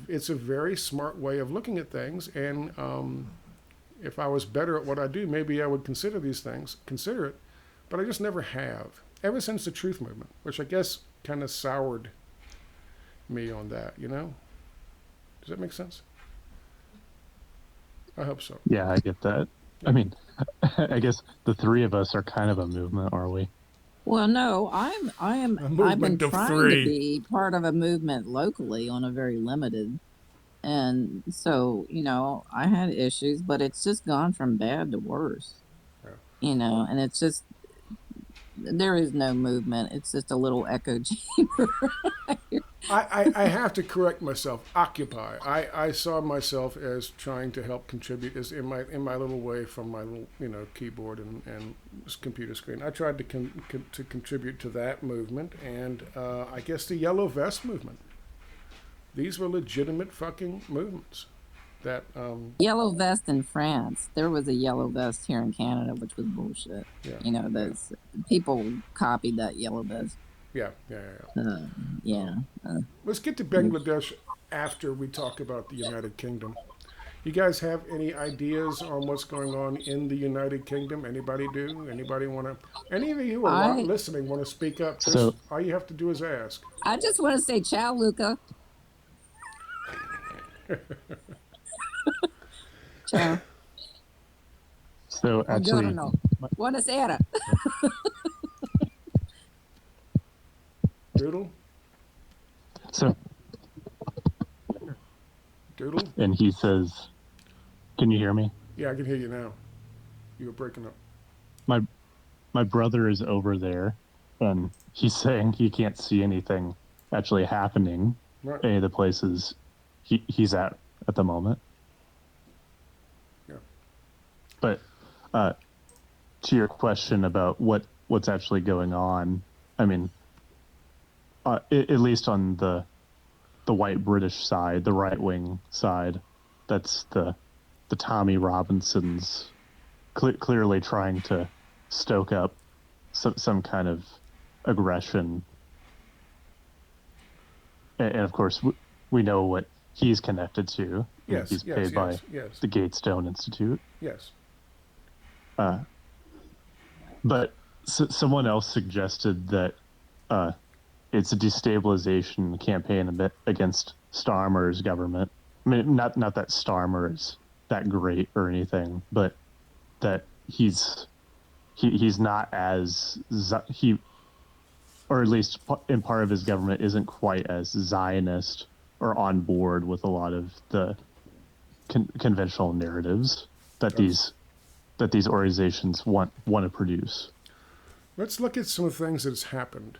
it's a very smart way of looking at things. And if I was better at what I do, maybe I would consider it. But I just never have. Ever since the truth movement, which I guess kind of soured me on that, Does that make sense? I hope so. Yeah, I get that. I mean, I guess the three of us are kind of a movement, are we? Well, no, I've been movement of trying three. to be part of a movement locally on a very limited. And so, I had issues, but it's just gone from bad to worse, Yeah. and it's just, there is no movement. It's just a little echo chamber. I have to correct myself. Occupy. I saw myself as trying to help contribute as in my little way from my little keyboard and computer screen. I tried to contribute to that movement and I guess the yellow vest movement. These were legitimate fucking movements. That Yellow vest in France. There was a yellow vest here in Canada, which was bullshit. yeah, Those people copied that yellow vest. yeah. Yeah. Let's get to Bangladesh after we talk about the United Kingdom. You guys have any ideas on what's going on in the United Kingdom? Anybody do? Anybody want to? Any of you who are listening want to speak up? So, all you have to do is ask. I just want to say ciao, Luca. Ciao. So actually, Buongiorno. Buonasera. Doodle? So, Doodle? and he says, can you hear me? Yeah, I can hear you now. You were breaking up. My brother is over there, and he's saying he can't see anything actually happening Right. any of the places he's at the moment. Yeah. But to your question about what's actually going on, I mean, at least on the white British side, the right wing side, that's the Tommy Robinsons clearly trying to stoke up some kind of aggression. And of course, we know what he's connected to. Yes, he's paid by the Gatestone Institute. Yes. But someone else suggested that it's a destabilization campaign against Starmer's government. I mean, not that Starmer is that great or anything, but that he's not as or at least in part of his government isn't quite as Zionist or on board with a lot of the conventional narratives that these organizations want to produce. Let's look at some of the things that has happened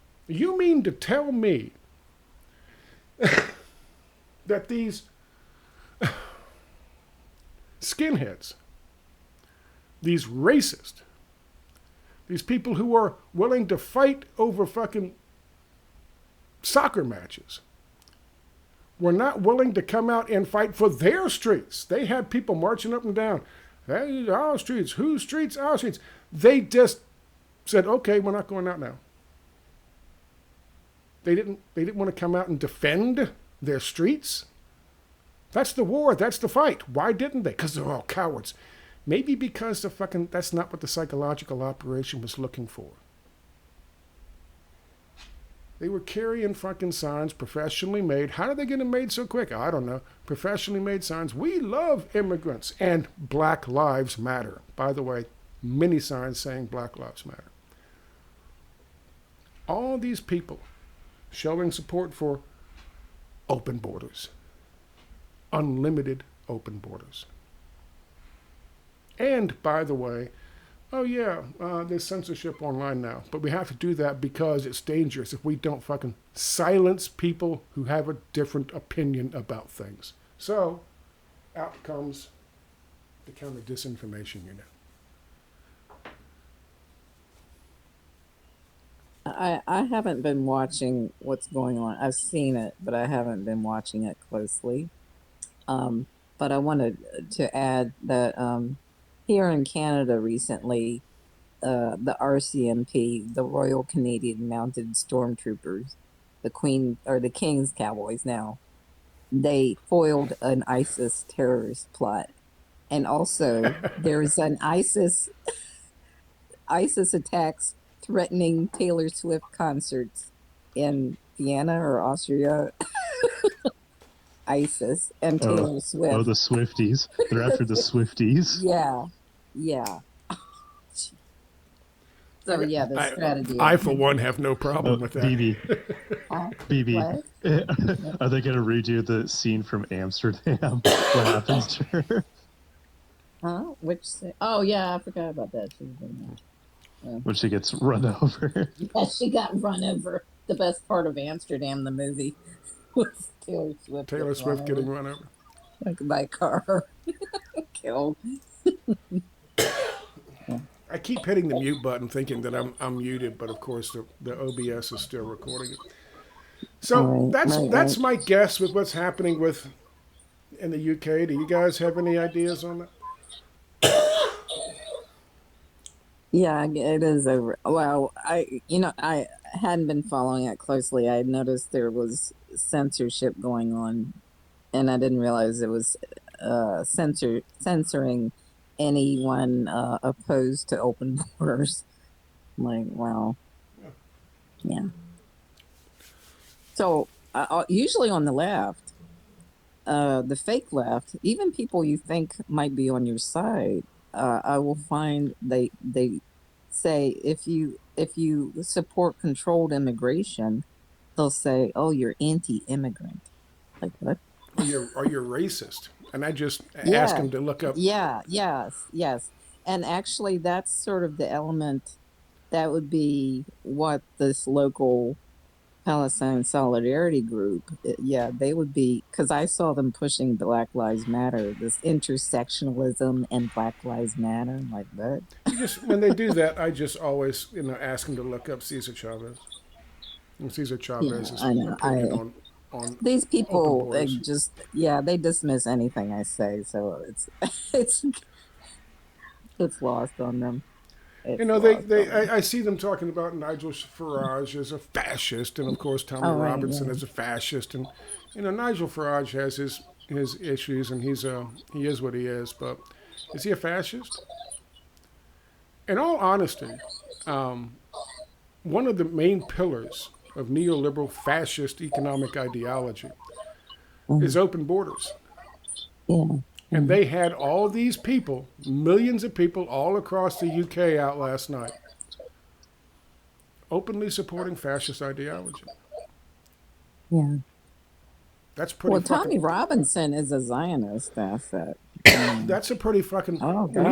You mean to tell me that these skinheads, these racists, these people who are willing to fight over fucking soccer matches, were not willing to come out and fight for their streets? They had people marching up and down. Hey, our streets. Whose streets? Our streets. They just said, okay, we're not going out now. They didn't want to come out and defend their streets. That's the war. That's the fight. Why didn't they? Because they're all cowards. Maybe because that's not what the psychological operation was looking for. They were carrying fucking signs, professionally made. How did they get them made so quick? I don't know. Professionally made signs. We love immigrants and Black Lives Matter. By the way, many signs saying Black Lives Matter. All these people showing support for open borders. Unlimited open borders. And, by the way, oh yeah, there's censorship online now. But we have to do that because it's dangerous if we don't fucking silence people who have a different opinion about things. So, out comes the Counter Disinformation Unit. I haven't been watching what's going on. I've seen it, but I haven't been watching it closely. But I wanted to add that here in Canada recently, the RCMP, the Royal Canadian Mounted Stormtroopers, the Queen or the King's Cowboys now, they foiled an ISIS terrorist plot. And also there's an ISIS attacks threatening Taylor Swift concerts in Vienna or Austria. ISIS and Taylor Swift. Oh, the Swifties. They're after the Swifties. Yeah. So yeah, the strategy. I for one have no problem with that. BB. Are they going to redo the scene from Amsterdam? What happens to her? Huh? Oh yeah, I forgot about that. She's been there. When she gets run over. Yeah, she got run over. The best part of Amsterdam, the movie, was Taylor Swift. Taylor Swift getting run over. Like by a car. Killed. I keep hitting the mute button thinking that I'm muted, but of course the OBS is still recording it. So that's my guess with what's happening in the UK. Do you guys have any ideas on that? Yeah, it is over. Well, I hadn't been following it closely. I had noticed there was censorship going on, and I didn't realize it was censoring anyone opposed to open borders. I'm like, wow. Yeah. So usually on the left, the fake left, even people you think might be on your side, I will find they say if you support controlled immigration, they'll say, "Oh, you're anti-immigrant." Like what? Or you're racist. And I just ask them to look up. Yeah, yes. And actually, that's sort of the element that would be what this local Palestine Solidarity group, they would be, because I saw them pushing Black Lives Matter, this intersectionalism and Black Lives Matter, like that. When they do that, I just always ask them to look up Cesar Chavez. And Cesar Chavez is opinion on these people they dismiss anything I say, so it's lost on them. I see them talking about Nigel Farage as a fascist, and of course Tommy Robinson as a fascist, and Nigel Farage has his issues, and he is what he is, but is he a fascist? In all honesty, one of the main pillars of neoliberal fascist economic ideology is open borders. Yeah. And they had all these people, millions of people all across the UK out last night, openly supporting fascist ideology. Yeah. That's pretty Tommy Robinson is a Zionist asset. That's a pretty fucking... when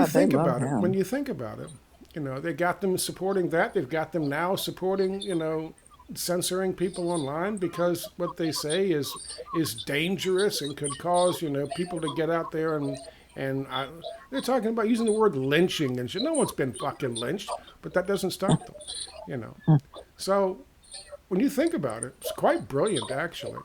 you think about it, they got them supporting that. They've got them now supporting, censoring people online because what they say is dangerous and could cause people to get out there and they're talking about using the word lynching and shit. No one's been fucking lynched, but that doesn't stop them, you know. So when you think about it, it's quite brilliant actually.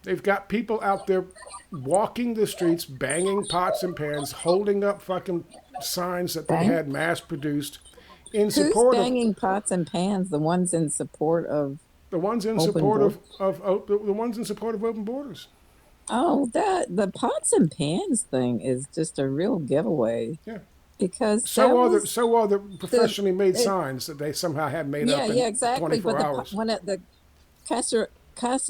They've got people out there walking the streets, banging pots and pans, holding up fucking signs that they Bang? had mass produced in Who's support of banging pots and pans? The ones in support of the ones in open support borders? the ones in support of open borders. Oh, that the pots and pans thing is just a real giveaway Yeah. because that was So are the the professionally made it, signs that they somehow had made yeah, up in yeah, exactly. 24 But hours. when the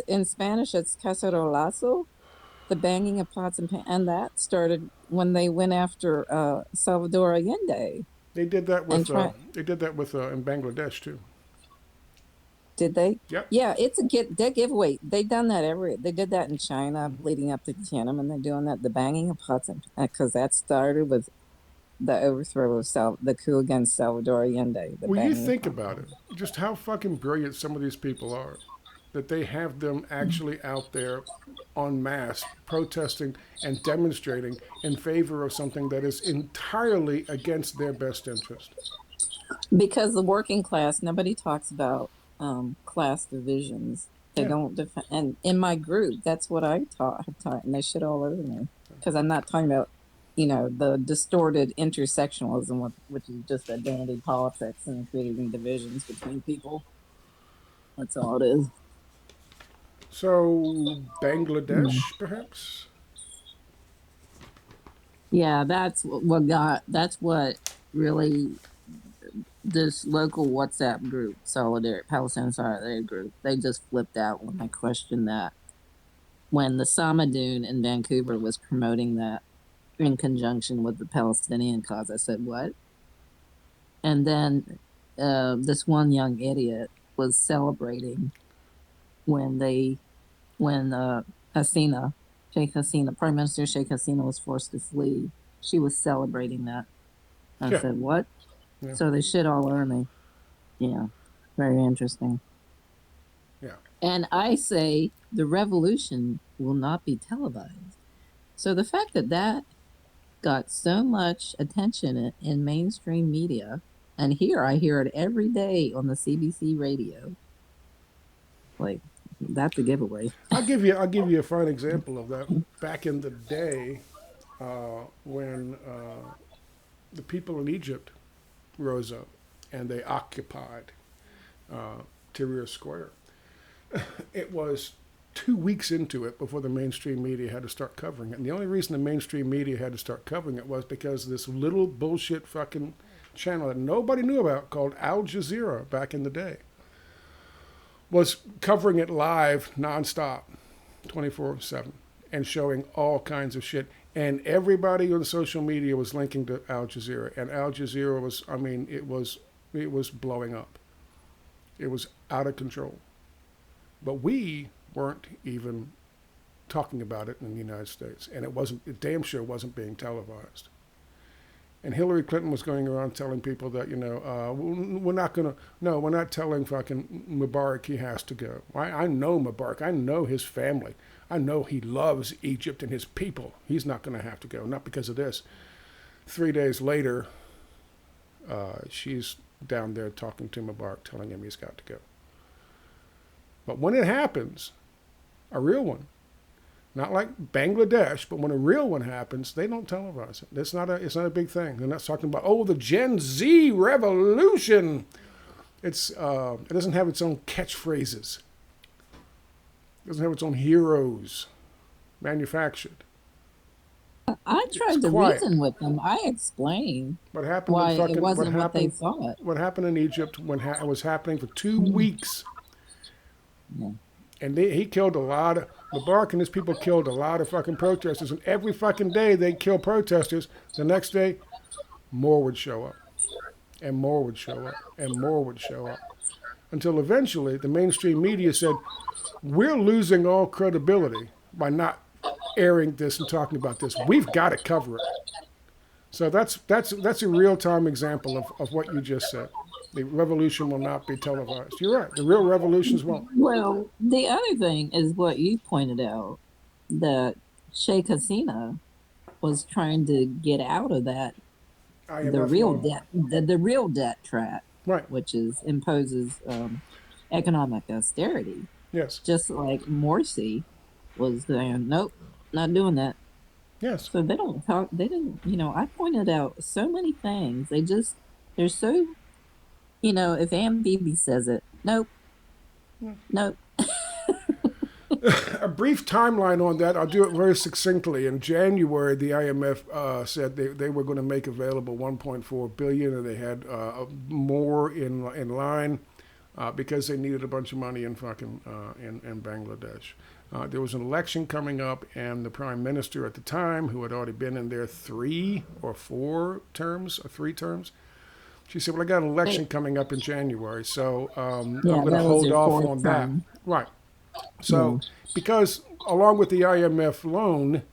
in Spanish it's cacerolazo, the banging of pots and pans, and that started when they went after Salvador Allende and try. They did that with in Bangladesh too. Did they? Yep. Yeah, it's a that giveaway. They done that they did that in China leading up to Tiananmen. They're doing that, the banging of pots and because that started with the overthrow of the coup against Salvador Allende. The Well, you banging of think pots about and it, just how fucking brilliant some of these people are. That they have them actually out there en masse protesting and demonstrating in favor of something that is entirely against their best interest. because the working class, nobody talks about class divisions. They Yeah. don't defend. And in my group, that's what have taught, and they shit all over me because I'm not talking about, the distorted intersectionalism, which is just identity politics and creating divisions between people. That's all it is. So, Mm. Bangladesh, perhaps? Yeah, that's what really this local WhatsApp group, Palestine Solidarity Group, they just flipped out when I questioned that. When the Samadoun in Vancouver was promoting that in conjunction with the Palestinian cause, I said, what? And then this one young idiot was celebrating when Hasina, Sheikh Hasina, Prime Minister Sheikh Hasina was forced to flee. She was celebrating that. I Yeah. said, what? Yeah. So they shit all over me. Yeah, very interesting. Yeah. And I say the revolution will not be televised. So the fact that got so much attention in mainstream media, and here I hear it every day on the CBC radio, like that's a giveaway. I'll give you a fine example of that. Back in the day, when the people in Egypt rose up and they occupied Tahrir Square, it was 2 weeks into it before the mainstream media had to start covering it. And the only reason the mainstream media had to start covering it was because this little bullshit fucking channel that nobody knew about called Al Jazeera back in the day was covering it live nonstop, 24/7, and showing all kinds of shit. And everybody on social media was linking to Al Jazeera. And Al Jazeera was, I mean, it was blowing up. It was out of control. But we weren't even talking about it in the United States. And it damn sure wasn't being televised. And Hillary Clinton was going around telling people that, we're not telling fucking Mubarak he has to go. I know Mubarak. I know his family. I know he loves Egypt and his people. He's not going to have to go, not because of this. 3 days later, she's down there talking to Mubarak, telling him he's got to go. But when it happens, a real one, not like Bangladesh, but when a real one happens, they don't televise it. It's not a big thing. They're not talking about, the Gen Z revolution. It doesn't have its own catchphrases. It doesn't have its own heroes manufactured. I tried to reason with them. I explained why it wasn't what they thought. What happened in Egypt it was happening for 2 weeks. Yeah. And he killed a lot of, Mubarak and his people killed a lot of fucking protesters. And every fucking day they'd kill protesters. The next day, more would show up. And more would show up. And more would show up. Until eventually the mainstream media said, we're losing all credibility by not airing this and talking about this. We've got to cover it. So that's a real-time example of what you just said. The revolution will not be televised. You're right. The real revolutions won't. Well, the other thing is what you pointed out, that Sheikh Hasina was trying to get out of that, the IMF real loan. debt, the real debt trap, Right. which is imposes economic austerity. Yes. Just like Morsi was saying, nope, not doing that. Yes. So they don't talk. They didn't. I pointed out so many things. They're so. If AuntBB says it, nope, nope. A brief timeline on that. I'll do it very succinctly. In January, the IMF said they were going to make available 1.4 billion, and they had more in line because they needed a bunch of money in fucking in Bangladesh. There was an election coming up, and the prime minister at the time, who had already been in there 3 or 4 terms, or 3 terms, she said, "Well, I got an election coming up in January, so I'm Yeah, going to that was hold your off fourth on that." term. Right. Yeah. So, because along with the IMF loan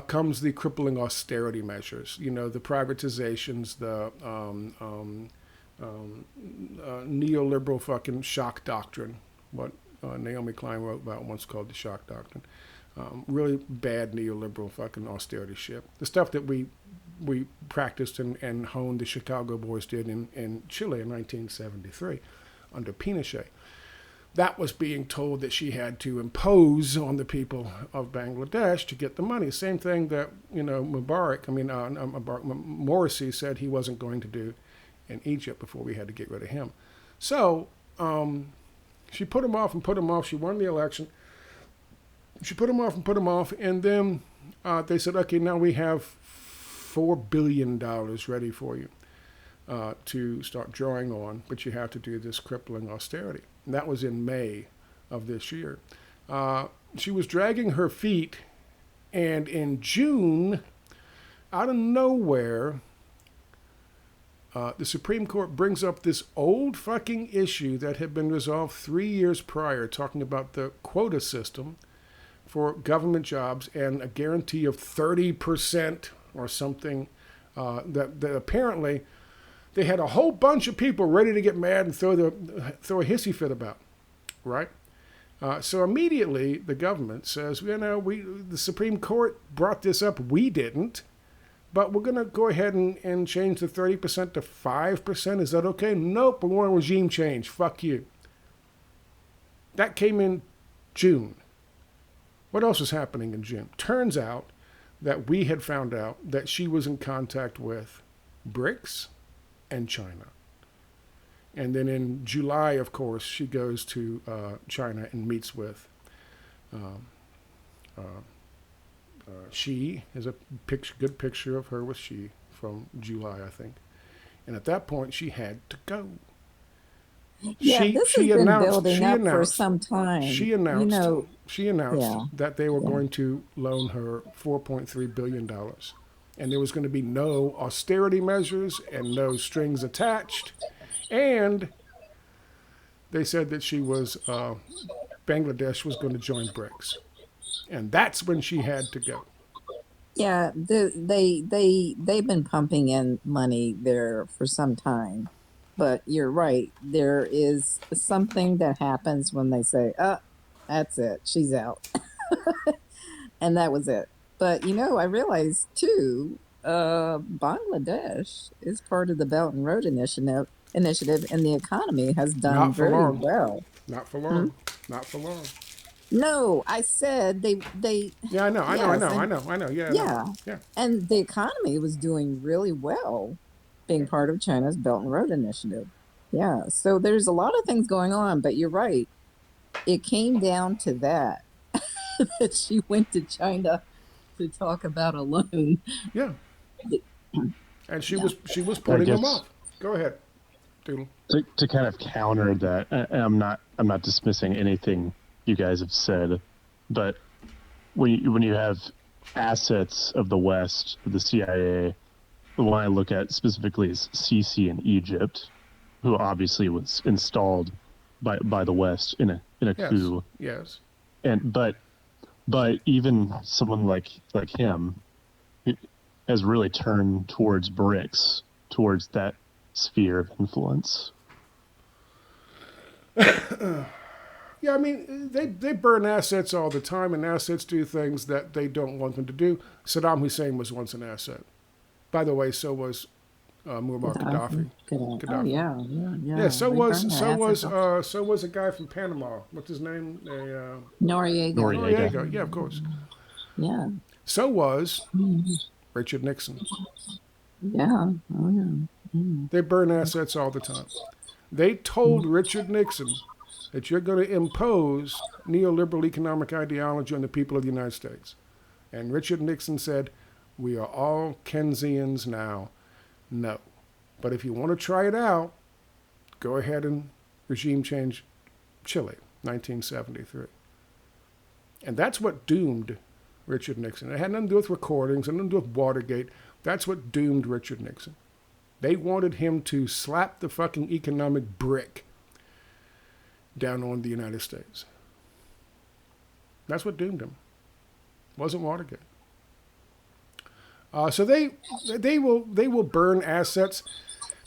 comes the crippling austerity measures, the privatizations, the neoliberal fucking shock doctrine, what Naomi Klein wrote about once called the shock doctrine. Really bad neoliberal fucking austerity shit. The stuff that we practiced and honed, the Chicago boys did in Chile in 1973 under Pinochet. That was being told that she had to impose on the people of Bangladesh to get the money. Same thing that Morsi said he wasn't going to do in Egypt before we had to get rid of him. So she put him off and put him off. She won the election. She put him off and put him off, and then they said, "Okay, now we have $4 billion ready for you to start drawing on, but you have to do this crippling austerity." And that was in May of this year. She was dragging her feet, and in June, out of nowhere, the Supreme Court brings up this old fucking issue that had been resolved 3 years prior, talking about the quota system for government jobs and a guarantee of 30% or something that apparently they had a whole bunch of people ready to get mad and throw a hissy fit about, right? So immediately the government says, the Supreme Court brought this up, we didn't, but we're going to go ahead and change the 30% to 5%. Is that okay? Nope, we want a regime change. Fuck you. That came in June. What else was happening in June? Turns out that we had found out that she was in contact with BRICS and China. And then in July, of course, she goes to China and meets with Xi. Is a good picture of her with Xi from July, I think. And at that point, she had to go. Yeah, this has been building up for some time. She announced Yeah. that they were going to loan her $4.3 billion. And there was going to be no austerity measures and no strings attached. And they said that Bangladesh was going to join BRICS. And that's when she had to go. Yeah, they've been pumping in money there for some time. But you're right. There is something that happens when they say, "Oh, that's it. She's out." And that was it. But I realized too, Bangladesh is part of the Belt and Road Initiative, and the economy has done Not for very long. well. Not for long. Not for long. No, I said they. Yeah, I know. Yeah. Yeah. And the economy was doing really well, being part of China's Belt and Road Initiative. Yeah, so there's a lot of things going on, but you're right. It came down to that that she went to China to talk about a loan. Yeah. And she was putting them off. Go ahead, Doodle. To kind of counter that, I'm not dismissing anything you guys have said, but when you have assets of the West, of the CIA, the one I look at specifically is Sisi in Egypt, who obviously was installed by the West in a coup. Yes. And but even someone like him has really turned towards BRICS, towards that sphere of influence. Yeah, I mean, they burn assets all the time, and assets do things that they don't want them to do. Saddam Hussein was once an asset. By the way, so was Muammar Gaddafi. Oh Gaddafi. yeah, yeah, Yeah, yeah. so They was burn their so was assets off. so was a guy from Panama. What's his name? Noriega. Noriega. Yeah, of course. Yeah. So was Mhm. Richard Nixon. Yeah. Oh yeah. Mm. They burn assets all the time. They told Richard Nixon that you're going to impose neoliberal economic ideology on the people of the United States. And Richard Nixon said, "We are all Keynesians now." No. But if you want to try it out, go ahead and regime change Chile, 1973. And that's what doomed Richard Nixon. It had nothing to do with recordings, it had nothing to do with Watergate. That's what doomed Richard Nixon. They wanted him to slap the fucking economic brick down on the United States. That's what doomed him. It wasn't Watergate. So they will burn assets.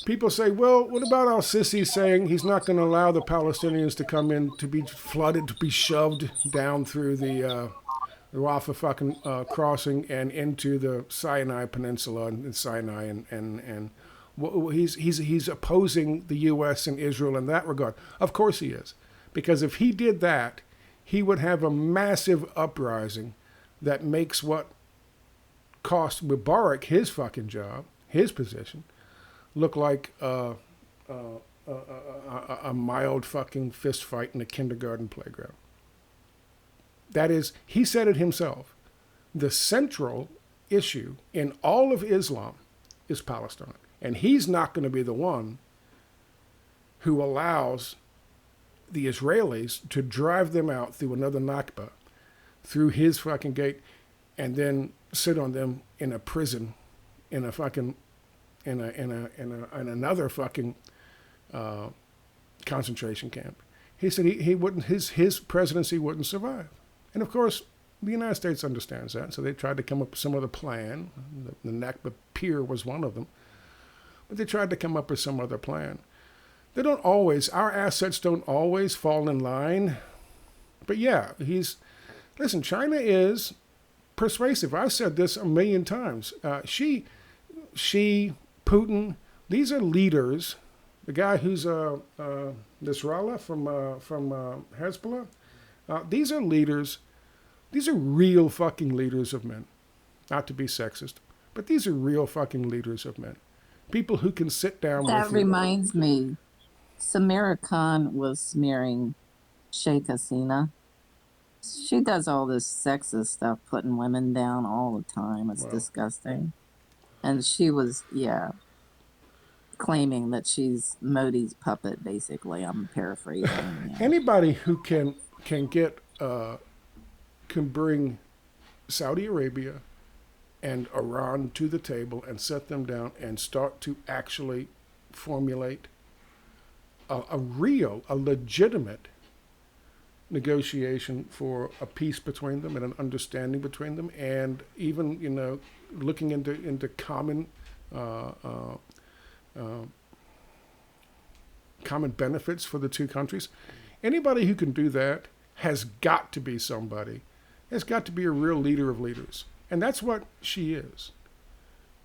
People say, well, what about al-Sisi saying he's not going to allow the Palestinians to come in, to be flooded, to be shoved down through the Rafah fucking crossing and into the Sinai Peninsula and Sinai and he's opposing the U.S. and Israel in that regard. Of course he is, because if he did that, he would have a massive uprising that makes what cost Mubarak his fucking job, his position, look like a mild fucking fist fight in a kindergarten playground. That is, he said it himself. The central issue in all of Islam is Palestine. And he's not going to be the one who allows the Israelis to drive them out through another Nakba, through his fucking gate, and then sit on them in a prison, in a fucking, in another fucking concentration camp. He said he wouldn't, his presidency wouldn't survive. And of course, the United States understands that, so they tried to come up with some other plan. The Nakba Pier was one of them. But they tried to come up with some other plan. They don't always, our assets don't always fall in line. But yeah, listen, China is persuasive. I've said this a million times. She, Putin, these are leaders. The guy who's Nasrallah from Hezbollah, these are leaders. These are real fucking leaders of men. Not to be sexist, but these are real fucking leaders of men. People who can sit down That with you. reminds me, Samira Khan was smearing Sheikh Hasina. She does all this sexist stuff, putting women down all the time. It's Wow. disgusting. And she was, claiming that she's Modi's puppet, basically. I'm paraphrasing. Yeah. Anybody who can bring Saudi Arabia and Iran to the table and set them down and start to actually formulate a legitimate negotiation for a peace between them and an understanding between them, and even looking into common common benefits for the two countries. Anybody who can do that has got to be somebody. Has got to be a real leader of leaders, and that's what she is.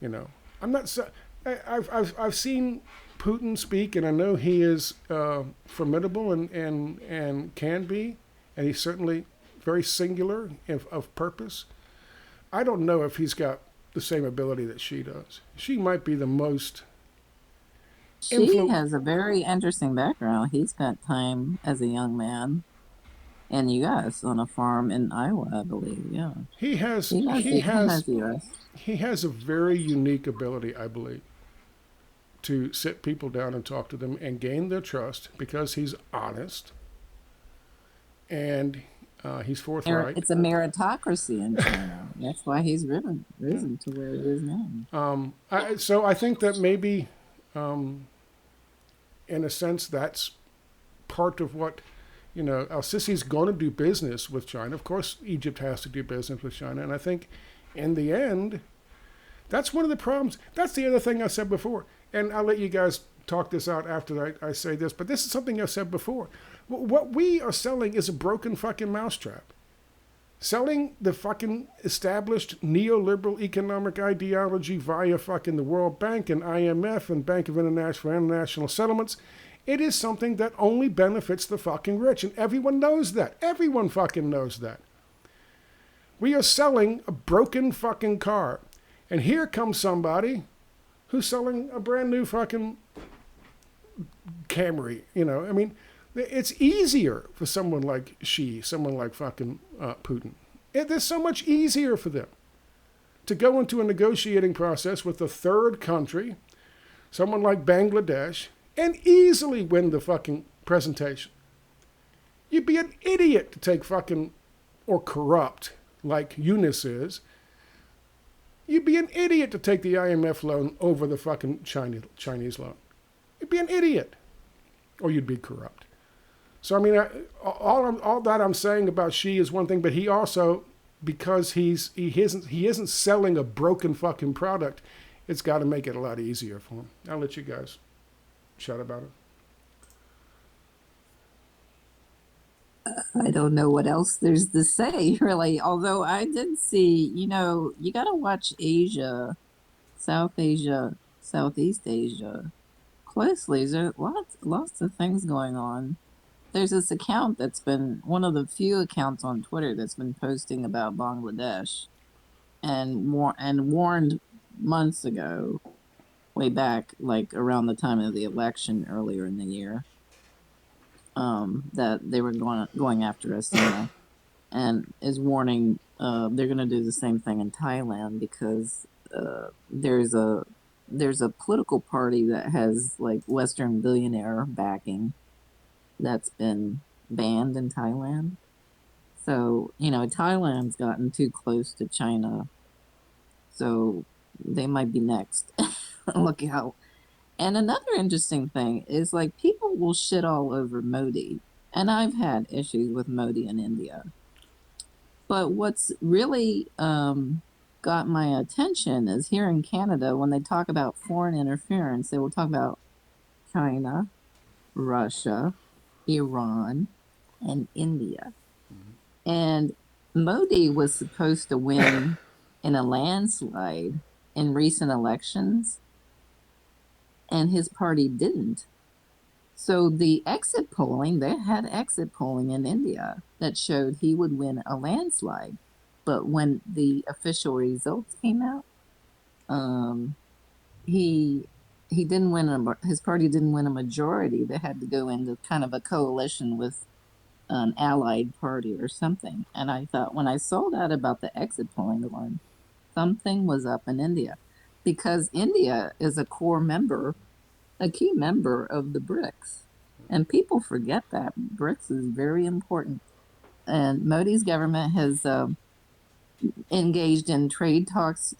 I'm not. I've seen Putin speak, and I know he is formidable and can be, and he's certainly very singular of purpose. I don't know if he's got the same ability that she does. She might be the most. She has a very interesting background. He spent time as a young man in the U.S. on a farm in Iowa, I believe. Yeah, He has US. a very unique ability, I believe, to sit people down and talk to them and gain their trust, because he's honest and he's forthright. It's a meritocracy in China. That's why he's risen to where he is now. So I think that maybe, in a sense, that's part of what, al-Sisi's going to do business with China. Of course, Egypt has to do business with China. And I think in the end, that's one of the problems. That's the other thing I said before. And I'll let you guys talk this out after I say this, but this is something I've said before. What we are selling is a broken fucking mousetrap. Selling the fucking established neoliberal economic ideology via fucking the World Bank and IMF and Bank of International Settlements, it is something that only benefits the fucking rich. And everyone knows that. Everyone fucking knows that. We are selling a broken fucking car. And here comes somebody who's selling a brand new fucking Camry. You know, I mean, it's easier for someone like someone like fucking Putin. It's so much easier for them to go into a negotiating process with a third country, someone like Bangladesh, and easily win the fucking presentation. You'd be an idiot to take fucking, or corrupt, like Eunice is. You'd be an idiot to take the IMF loan over the fucking Chinese loan. You'd be an idiot. Or you'd be corrupt. So, I mean, all that I'm saying about Xi is one thing, but he also, because he isn't selling a broken fucking product, it's got to make it a lot easier for him. I'll let you guys chat about it. I don't know what else there's to say, really. Although I did see, you got to watch Asia, South Asia, Southeast Asia closely. There's lots of things going on. There's this account that's been one of the few accounts on Twitter that's been posting about Bangladesh and warned months ago, way back, like around the time of the election earlier in the year, that they were going after us, and is warning they're going to do the same thing in Thailand because there's a political party that has like Western billionaire backing that's been banned in Thailand. So, Thailand's gotten too close to China. So they might be next. Look out. And another interesting thing is like people will shit all over Modi. And I've had issues with Modi in India. But what's really got my attention is here in Canada, when they talk about foreign interference, they will talk about China, Russia, Iran, and India. And Modi was supposed to win in a landslide in recent elections, and his party didn't. So the exit polling, they had exit polling in India that showed he would win a landslide. But when the official results came out, he didn't win. His party didn't win a majority. They had to go into kind of a coalition with an allied party or something. And I thought, when I saw that about the exit polling one, something was up in India, because India is a key member of the BRICS, and people forget that BRICS is very important. And Modi's government has engaged in trade talks.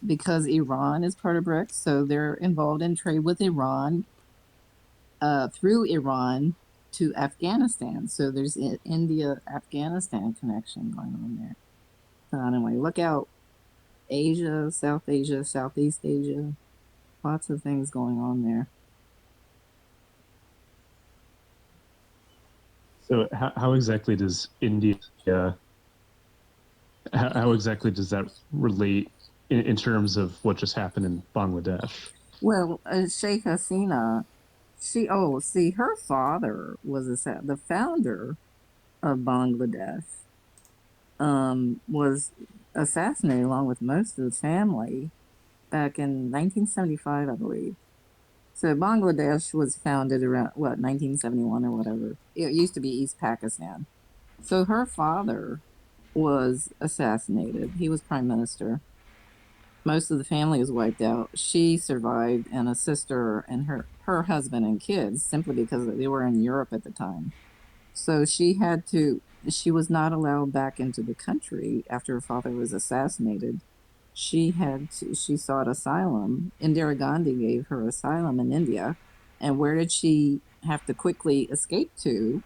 Because Iran is part of BRICS, so they're involved in trade with Iran, through Iran to Afghanistan. So there's an India-Afghanistan connection going on there. So anyway, look out. Asia, Southeast Asia, lots of things going on there. So how exactly does India, how exactly does that relate in terms of what just happened in Bangladesh? Well, Sheikh Hasina, her father was the founder of Bangladesh, was assassinated along with most of the family back in 1975, I believe. So Bangladesh was founded around, 1971 or whatever. It used to be East Pakistan. So her father was assassinated. He was prime minister. Most of the family was wiped out. She survived, and a sister and her husband and kids, simply because they were in Europe at the time. So she was not allowed back into the country after her father was assassinated. She sought asylum. Indira Gandhi gave her asylum in India. And where did she have to quickly escape to?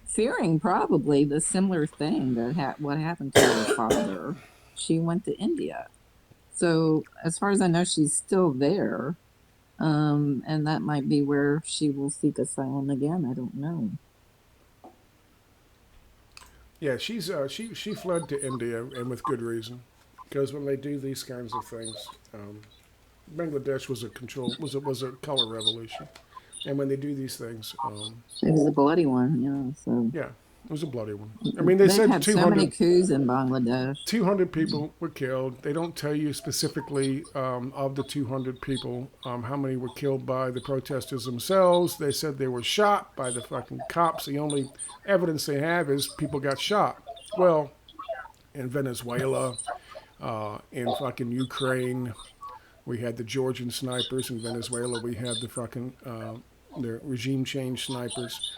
Fearing probably the similar thing that what happened to her father. She went to India. So as far as I know, she's still there. And that might be where she will seek asylum again. I don't know. Yeah, she fled to India and with good reason, because when they do these kinds of things, Bangladesh was a color revolution, and when they do these things, It was a bloody one, so yeah, it was a bloody one. I mean, they they've said had so many coups in Bangladesh. 200 people were killed. They don't tell you specifically of the 200 people how many were killed by the protesters themselves. They said they were shot by the fucking cops. The only evidence they have is people got shot. Well, in Venezuela, in fucking Ukraine, we had the Georgian snipers. In Venezuela, we had the fucking the regime change snipers.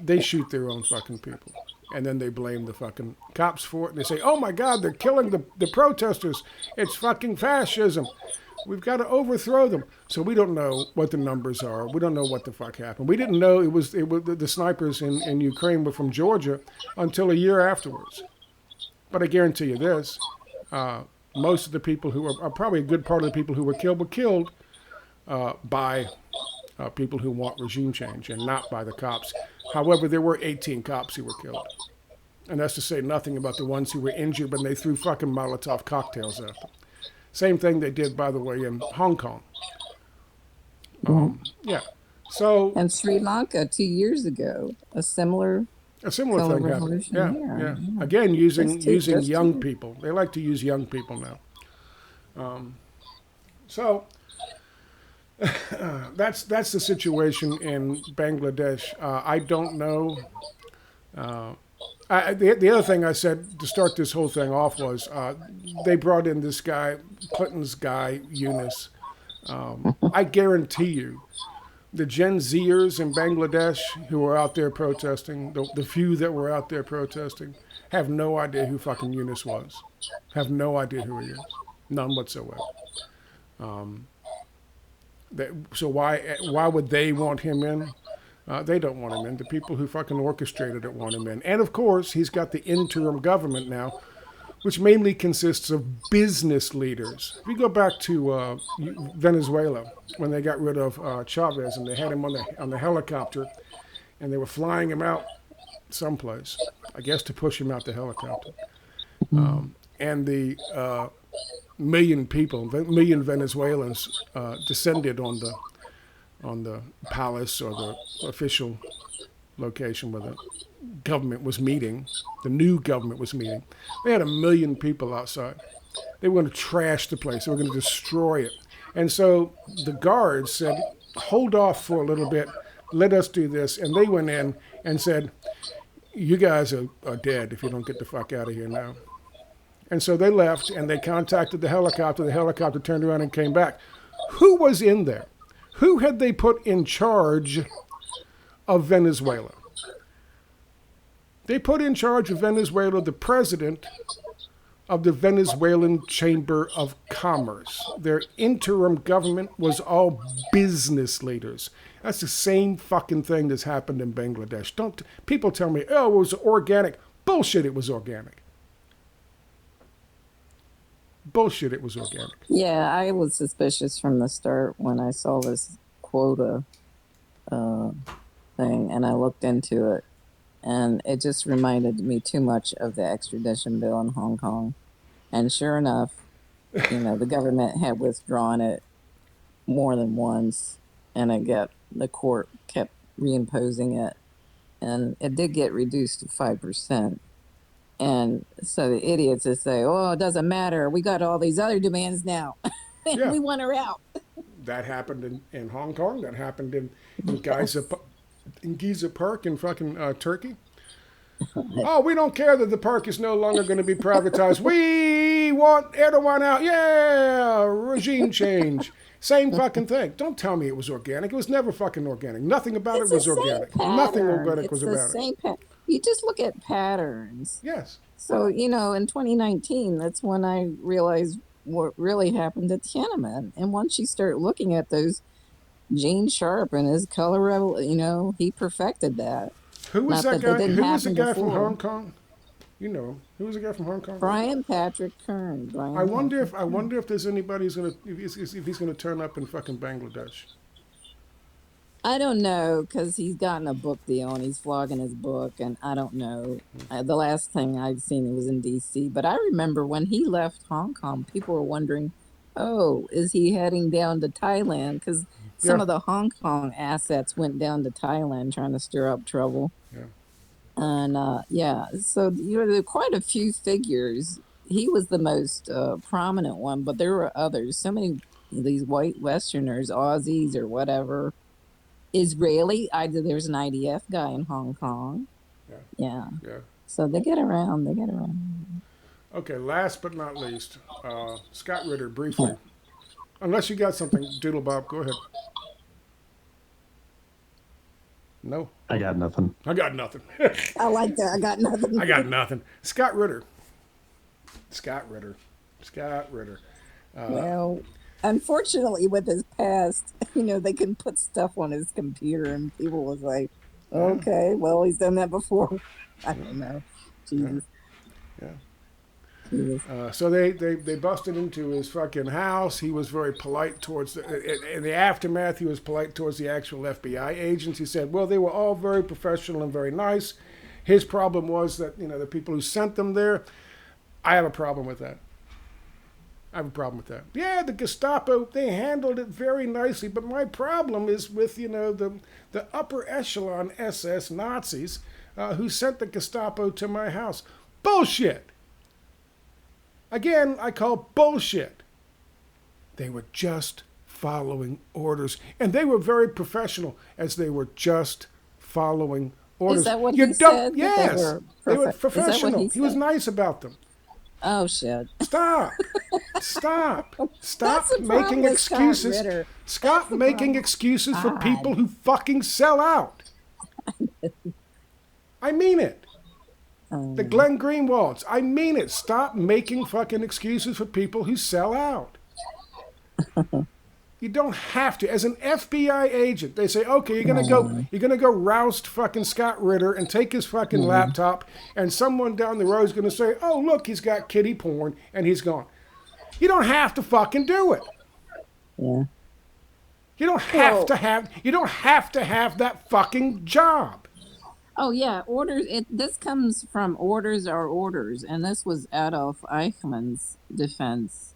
They shoot their own fucking people. And then they blame the fucking cops for it. And they say, oh my God, they're killing the protesters. It's fucking fascism. We've got to overthrow them. So we don't know what the numbers are. We don't know what the fuck happened. We didn't know it was the snipers in Ukraine were from Georgia until a year afterwards. But I guarantee you this, most of the people who are probably a good part of the people who were killed by people who want regime change and not by the cops. However, there were 18 cops who were killed. And that's to say nothing about the ones who were injured when they threw fucking Molotov cocktails at them. Same thing they did, by the way, in Hong Kong. Yeah. So. And Sri Lanka 2 years ago, a similar thing happened. revolution. Yeah. Again, using young people. They like to use young people now. So. That's the situation in Bangladesh. I don't know. The other thing I said to start this whole thing off was they brought in this guy, Clinton's guy, Yunus. I guarantee you, the Gen Zers in Bangladesh who are out there protesting, the few that were out there protesting, have no idea who fucking Yunus was. Have no idea who he is. None whatsoever. So why would they want him in? They don't want him in. The people who fucking orchestrated it want him in. And of course, he's got the interim government now, which mainly consists of business leaders. If you go back to Venezuela, when they got rid of Chavez and they had him on the helicopter, and they were flying him out someplace, I guess to push him out the helicopter. And the million Venezuelans descended on the palace or the official location where the government was meeting. The new government was meeting. They had 1 million people outside. They were going to trash the place. They were going to destroy it. And so the guards said, hold off for a little bit. Let us do this. And they went in and said, you guys are dead if you don't get the fuck out of here now. And so they left, and they contacted the helicopter. The helicopter turned around and came back. Who was in there? Who had they put in charge of Venezuela? They put in charge of Venezuela the president of the Venezuelan Chamber of Commerce. Their interim government was all business leaders. That's the same fucking thing that's happened in Bangladesh. People tell me, oh, it was organic. Bullshit, it was organic. Bullshit, it was organic. Yeah, I was suspicious from the start when I saw this quota thing, and I looked into it, and it just reminded me too much of the extradition bill in Hong Kong. And sure enough, the government had withdrawn it more than once, and the court kept reimposing it, and it did get reduced to 5%. And so the idiots that say, oh, it doesn't matter. We got all these other demands now. Yeah. We want her out. That happened in Hong Kong. That happened in Giza Park in fucking Turkey. Oh, we don't care that the park is no longer going to be privatized. We want Erdogan out. Yeah, regime change. Same fucking thing. Don't tell me it was organic. It was never fucking organic. Nothing about it was organic. Nothing organic was about it. You just look at patterns. Yes. So, in 2019, that's when I realized what really happened at Tiananmen. And once you start looking at those, Gene Sharp and his color rebel, he perfected that. Who was that guy? Who was the guy from Hong Kong? You know him. Who was the guy from Hong Kong? Brian Patrick Kern. I Brian wonder Patrick if there's anybody who's gonna if he's gonna turn up in fucking Bangladesh. I don't know because he's gotten a book deal and he's flogging his book, and I don't know. The last thing I'd seen it was in D.C., but I remember when he left Hong Kong, people were wondering, "Oh, is he heading down to Thailand?" Because some Yeah, of the Hong Kong assets went down to Thailand trying to stir up trouble. yeah. And yeah, so there are quite a few figures. He was the most prominent one, but there were others. So many of these white Westerners, Aussies or whatever, Israeli. There's an IDF guy in Hong Kong. Yeah, Yeah, yeah. so they get around. They get around. Okay, last but not least, Scott Ritter, Yeah. briefly. Unless you got something, DoodleBob, go ahead. No, I got nothing. I got nothing. I like that. I got nothing. I got nothing. Scott Ritter. Scott Ritter. Scott Ritter. Well, unfortunately, with his past, they can put stuff on his computer, and people was like, Yeah, "Okay, well, he's done that before." I don't know. yeah, Jesus, yeah. Jesus. So they busted into his fucking house. He was very polite towards in the aftermath. He was polite towards the actual FBI agents. He said, "Well, they were all very professional and very nice." His problem was that the people who sent them there. I have a problem with that. I have a problem with that. Yeah, the Gestapo, they handled it very nicely, but my problem is with the upper echelon SS Nazis who sent the Gestapo to my house. Bullshit. Again, I call bullshit. They were just following orders. And they were very professional as they were just following orders. Is that what You he don't, said? yes. They were Is that what professional. He was said? nice about them. Oh shit! Stop. Stop. That's Stop the problem making with Scott excuses. Ritter. Stop That's the making problem. excuses for God. people who fucking sell out. I mean it. The Glenn Greenwalds. I mean it. Stop making fucking excuses for people who sell out. You don't have to. As an FBI agent, they say, okay, you're gonna go roust fucking Scott Ritter and take his fucking laptop, and someone down the road is gonna say, oh look, he's got kiddie porn, and he's gone. You don't have to fucking do it. Yeah. You don't have to have that fucking job. Oh yeah, orders. This comes from orders are orders, and this was Adolf Eichmann's defense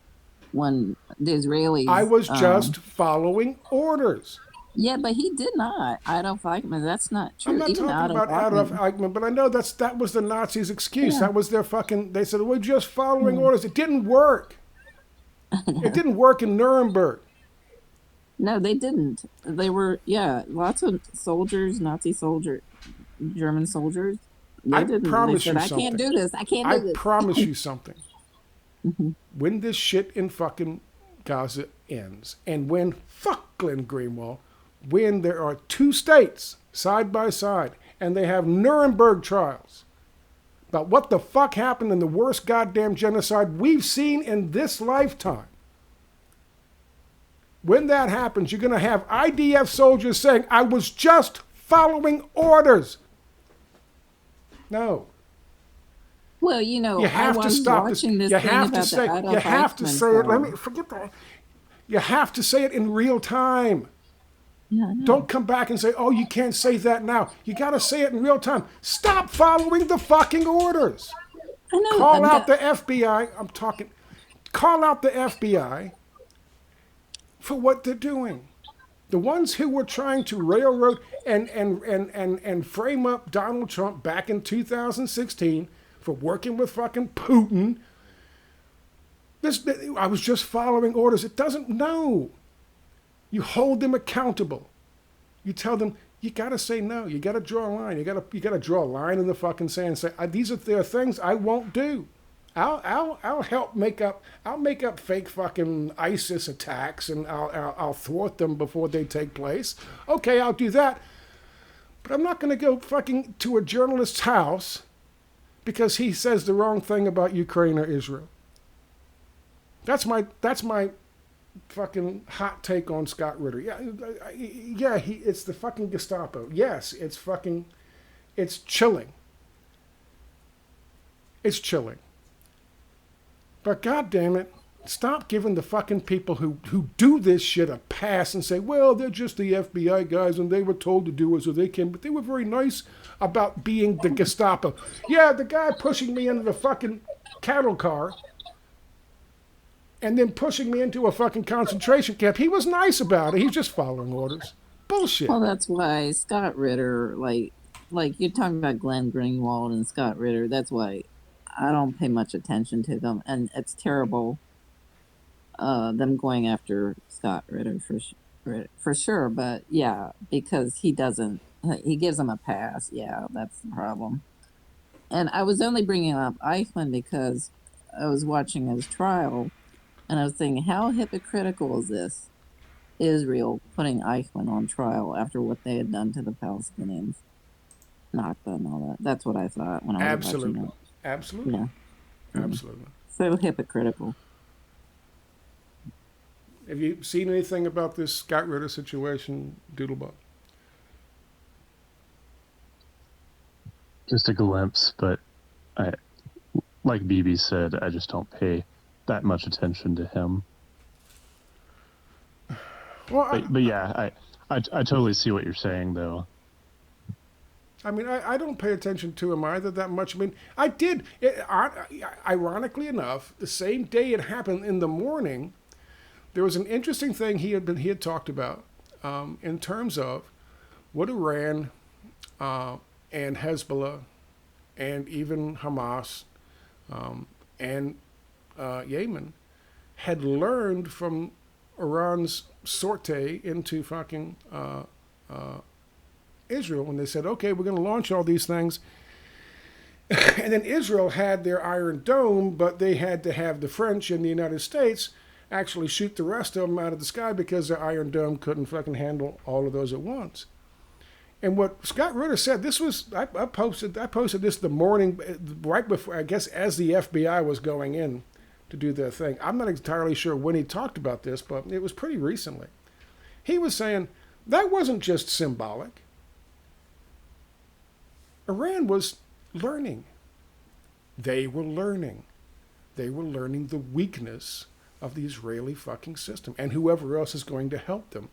when the Israelis. I was just following orders. Yeah, but he did not. Adolf Eichmann. That's not true. I'm not Even talking Adolf about Adolf Eichmann. Eichmann, but I know that was the Nazis' excuse. Yeah. That was their fucking. They said we're just following orders. It didn't work. It didn't work in Nuremberg. No, they didn't. They were lots of soldiers, Nazi soldier, German soldiers. They I didn't. They promise said, you "I something. can't do this. I can't I do this." promise you something. When this shit in fucking Gaza ends, and when fuck Glenn Greenwald, when there are two states side by side, and they have Nuremberg trials about what the fuck happened in the worst goddamn genocide we've seen in this lifetime. When that happens, you're going to have IDF soldiers saying, I was just following orders. No. Well, You I have to was stop this. watching this You thing have about to say. the Adolf You have to Eichmann say it. Let trial. me forget that. You have to say it in real time. Yeah, I know. Don't come back and say, "Oh, you can't say that now." You got to say it in real time. Stop following the fucking orders. I know. Call out the FBI. I'm talking. Call out the FBI for what they're doing. The ones who were trying to railroad and frame up Donald Trump back in 2016 for working with fucking Putin. I was just following orders. It doesn't. No. You hold them accountable. You tell them you got to say no. You got to draw a line. You got to draw a line in the fucking sand and say there are things I won't do. I'll help make up. I'll make up fake fucking ISIS attacks and I'll thwart them before they take place. Okay, I'll do that. But I'm not going to go fucking to a journalist's house because he says the wrong thing about Ukraine or Israel. That's my fucking hot take on Scott Ritter. Yeah, it's the fucking Gestapo. Yes, it's chilling. It's chilling. But God damn it, stop giving the fucking people who do this shit a pass and say, well, they're just the FBI guys and they were told to do it so they can, but they were very nice about being the Gestapo. Yeah, the guy pushing me into the fucking cattle car and then pushing me into a fucking concentration camp, he was nice about it. He's just following orders. Bullshit. Well, that's why Scott Ritter, like you're talking about Glenn Greenwald and Scott Ritter, that's why I don't pay much attention to them. And it's terrible, them going after Scott Ritter for sure. But yeah, because he gives them a pass. Yeah, that's the problem. And I was only bringing up Eichmann because I was watching his trial and I was thinking, how hypocritical is this? Israel putting Eichmann on trial after what they had done to the Palestinians. Nakba and all that. That's what I thought when I was watching it. Absolutely. Yeah. Absolutely. So hypocritical. Have you seen anything about this Scott Ritter situation, DoodleBob? Just a glimpse, but like BB said, I just don't pay that much attention to him. Well, but yeah, I totally see what you're saying, though. I mean, I don't pay attention to him either that much. I mean, I did. Ironically enough, the same day it happened in the morning, there was an interesting thing he had talked about in terms of what Iran and Hezbollah and even Hamas and Yemen had learned from Iran's sortie into fucking Israel when they said, okay, we're going to launch all these things. And then Israel had their Iron Dome, but they had to have the French and the United States actually shoot the rest of them out of the sky because their Iron Dome couldn't fucking handle all of those at once. And what Scott Ritter said, this was, I posted this the morning, right before, I guess, as the FBI was going in to do their thing. I'm not entirely sure when he talked about this, but it was pretty recently. He was saying that wasn't just symbolic. Iran was learning. They were learning. They were learning the weakness of the Israeli fucking system and whoever else is going to help them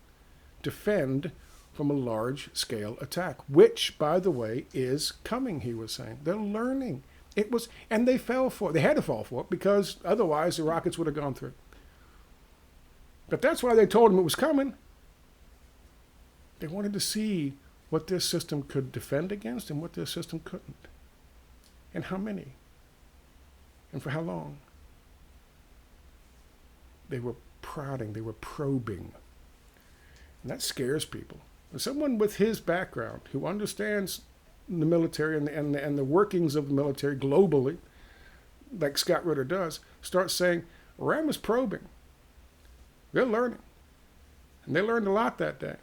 defend from a large-scale attack, which, by the way, is coming, he was saying. They're learning. It was, and they fell for it. They had to fall for it because otherwise the rockets would have gone through. But that's why they told him it was coming. They wanted to see what this system could defend against and what this system couldn't. And how many. And for how long. They were prodding, they were probing. And that scares people. And someone with his background, who understands the military and the workings of the military globally, like Scott Ritter does, starts saying, Iran was probing. They're learning. And they learned a lot that day.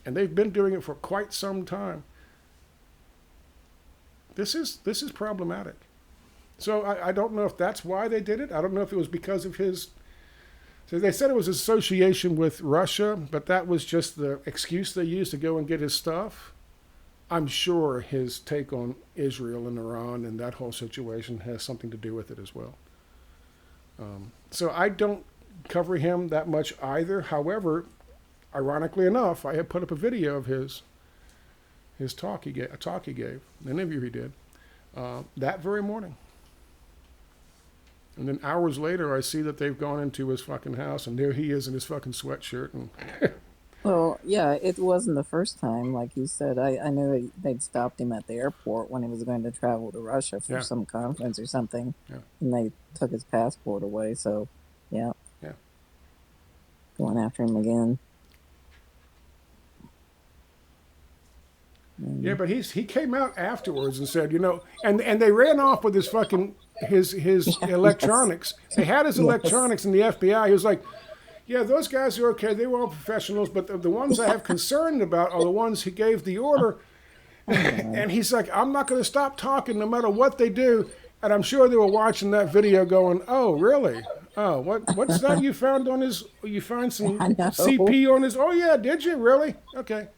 And they've been doing it for quite some time. This is problematic. So I don't know if that's why they did it. I don't know if it was because of his... So they said it was association with Russia, but that was just the excuse they used to go and get his stuff. I'm sure his take on Israel and Iran and that whole situation has something to do with it as well. So I don't cover him that much either. However, ironically enough, I had put up a video of his talk he gave, an interview he did, that very morning. And then hours later, I see that they've gone into his fucking house, and there he is in his fucking sweatshirt. And well, yeah, it wasn't the first time. Like you said, I knew they'd stopped him at the airport when he was going to travel to Russia for some conference or something. Yeah. And they took his passport away. So, yeah. Yeah. Going after him again. Yeah, but he came out afterwards and said, and they ran off with his fucking his electronics. They had his electronics in the FBI. He was like, yeah, those guys are okay. They were all professionals, but the ones I have concern about are the ones he gave the order. And he's like, I'm not going to stop talking no matter what they do. And I'm sure they were watching that video going, oh, really? Oh, what's that you found on his? You find some CP on his? Oh, yeah, did you? Really? Okay.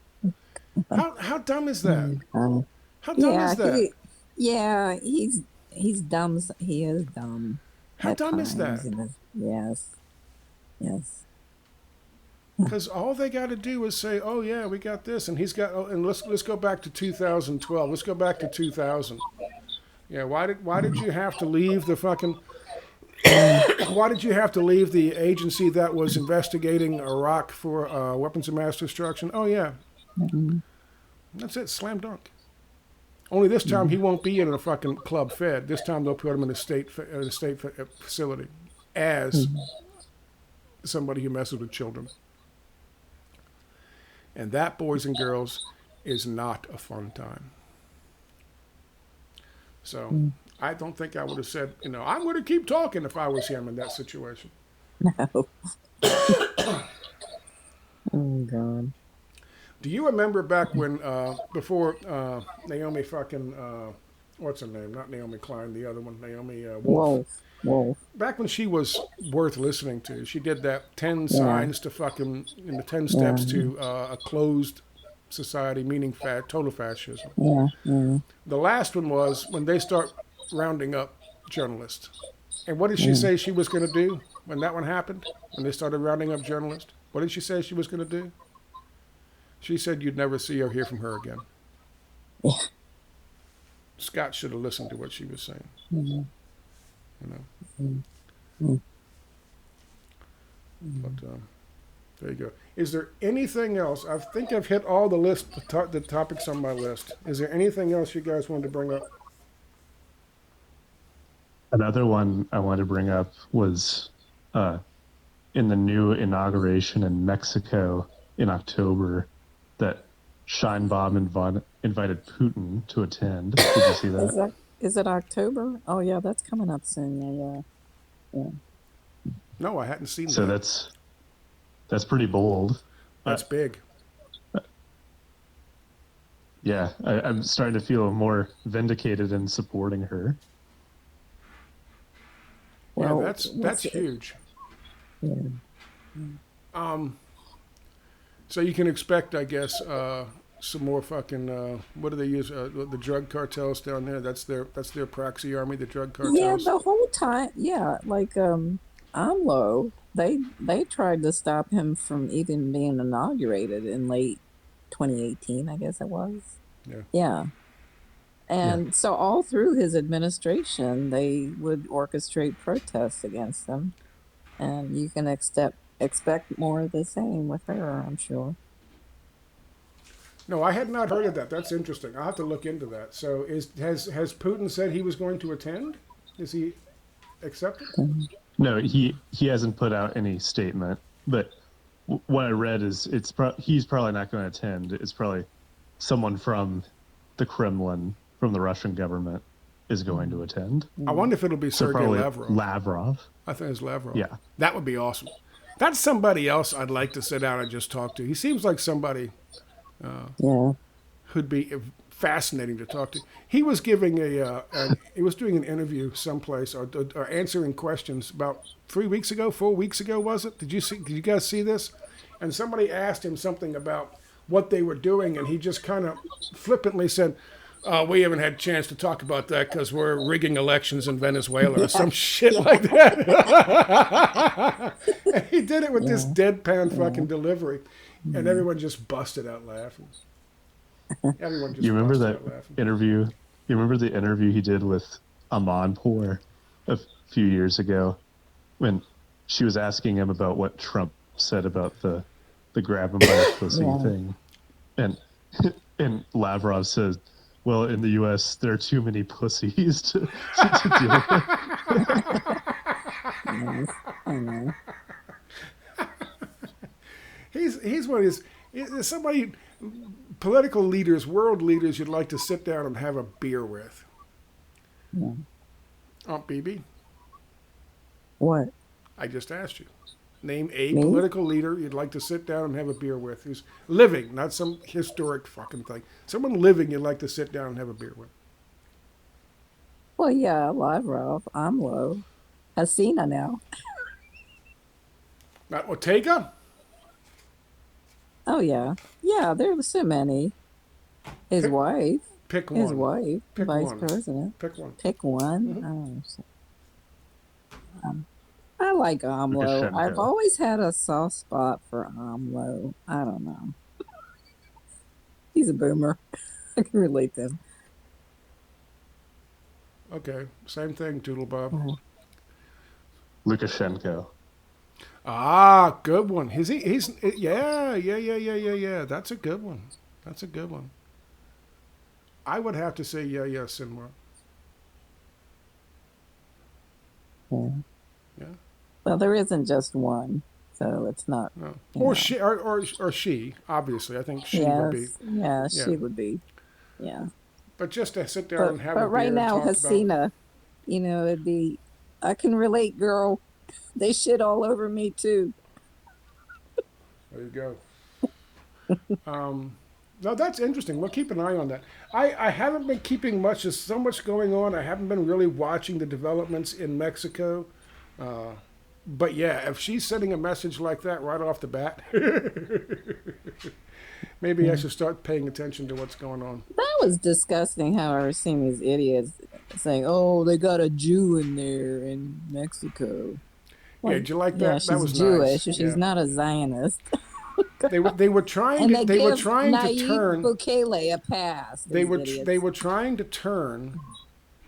How dumb is that? How dumb is that? He's he's dumb. He is dumb. How dumb is that? Yes. Yes. Because all they got to do is say, "Oh yeah, we got this," and he's got. Oh, and let's go back to 2012. Let's go back to 2000. Yeah, why did you have to leave the fucking? Why did you have to leave the agency that was investigating Iraq for weapons of mass destruction? Oh yeah, that's it. Slam dunk. Only this time he won't be in a fucking club fed. This time they'll put him in a state facility as somebody who messes with children. And that, boys and girls, is not a fun time. So I don't think I would have said, I'm going to keep talking if I was him in that situation. No. Oh, God. Do you remember back when, before Naomi fucking, what's her name? Not Naomi Klein, the other one, Naomi Wolf. Wolf. Back when she was worth listening to, she did that 10 signs to fucking, 10 steps to a closed society, meaning total fascism. Yeah. The last one was when they start rounding up journalists. And what did she say she was going to do when that one happened? When they started rounding up journalists? What did she say she was going to do? She said you'd never see or hear from her again. Yeah. Scott should have listened to what she was saying. But there you go. Is there anything else? I think I've hit all the topics on my list. Is there anything else you guys wanted to bring up? Another one I wanted to bring up was in the new inauguration in Mexico in October that Scheinbaum invited Putin to attend. Did you see that? Is it October? Oh, yeah, that's coming up soon. Yeah. No, I hadn't seen so that. So that's pretty bold. That's big. Yeah, I'm starting to feel more vindicated in supporting her. Well, yeah, that's huge. Yeah. So you can expect, I guess, some more fucking. What do they use? The drug cartels down there. That's their proxy army. The drug cartels. Yeah, the whole time. Yeah, like AMLO. They tried to stop him from even being inaugurated in late 2018. I guess it was. Yeah. And so all through his administration, they would orchestrate protests against him, and you can expect more of the same with her, I'm sure. No, I had not heard of that. That's interesting. I'll have to look into that. So, has Putin said he was going to attend? Is he accepted? No, he hasn't put out any statement. But what I read is he's probably not going to attend. It's probably someone from the Kremlin, from the Russian government, is going to attend. I wonder if it'll be Sergei Lavrov. Lavrov. I think it's Lavrov. Yeah, that would be awesome. That's somebody else I'd like to sit down and just talk to. He seems like somebody who'd be fascinating to talk to. He was giving he was doing an interview someplace or answering questions about 4 weeks ago, was it? Did you guys see this? And somebody asked him something about what they were doing, and he just kind of flippantly said, we haven't had a chance to talk about that because we're rigging elections in Venezuela or some shit like that. And he did it with this deadpan fucking delivery, and everyone just busted out laughing. Everyone just. You remember that interview? You remember the interview he did with Amanpour a few years ago when she was asking him about what Trump said about the grab him by the pussy thing, and Lavrov says, well, in the U.S., there are too many pussies to deal with. I know. He's one of these. Somebody, political leaders, world leaders, you'd like to sit down and have a beer with. Yeah. AuntBB? What? I just asked you. Name a political leader you'd like to sit down and have a beer with who's living, not some historic fucking thing. Someone living you'd like to sit down and have a beer with. Well, yeah, Lavrov, AMLO, Hasina now. Not Ortega? Oh, yeah. Yeah, there were so many. His wife. Pick His one. wife, Pick vice one. president. Pick one. Pick one. Mhm. Oh, I like AMLO. I've Lukashenko. always had a soft spot for AMLO. I don't know. He's a boomer. I can relate to him. Okay, same thing, DoodleBob. Lukashenko. Ah, good one. He's yeah. That's a good one. That's a good one. I would have to say yeah, Sinwar. Yeah. Yeah. Well, there isn't just one, so it's not. No. You Or know. she or she, obviously. I think she would be. Yeah, Yeah. she would be. Yeah. But just to sit down and have a But right beer and now, talk about Hasina, it'd be. I can relate, girl. They shit all over me too. there you go. No, that's interesting. We'll keep an eye on that. I haven't been keeping much. There's so much going on. I haven't been really watching the developments in Mexico. But yeah, if she's sending a message like that right off the bat, maybe I should start paying attention to what's going on. That was disgusting how I was seeing these idiots saying, "Oh, they got a Jew in there in Mexico." Yeah, Like, did you like yeah, that? she's That was Jewish. nice. She's Yeah. not a Zionist. They were trying And to they were trying to Nayib turn Bukele a pass. they These were idiots. they were trying to turn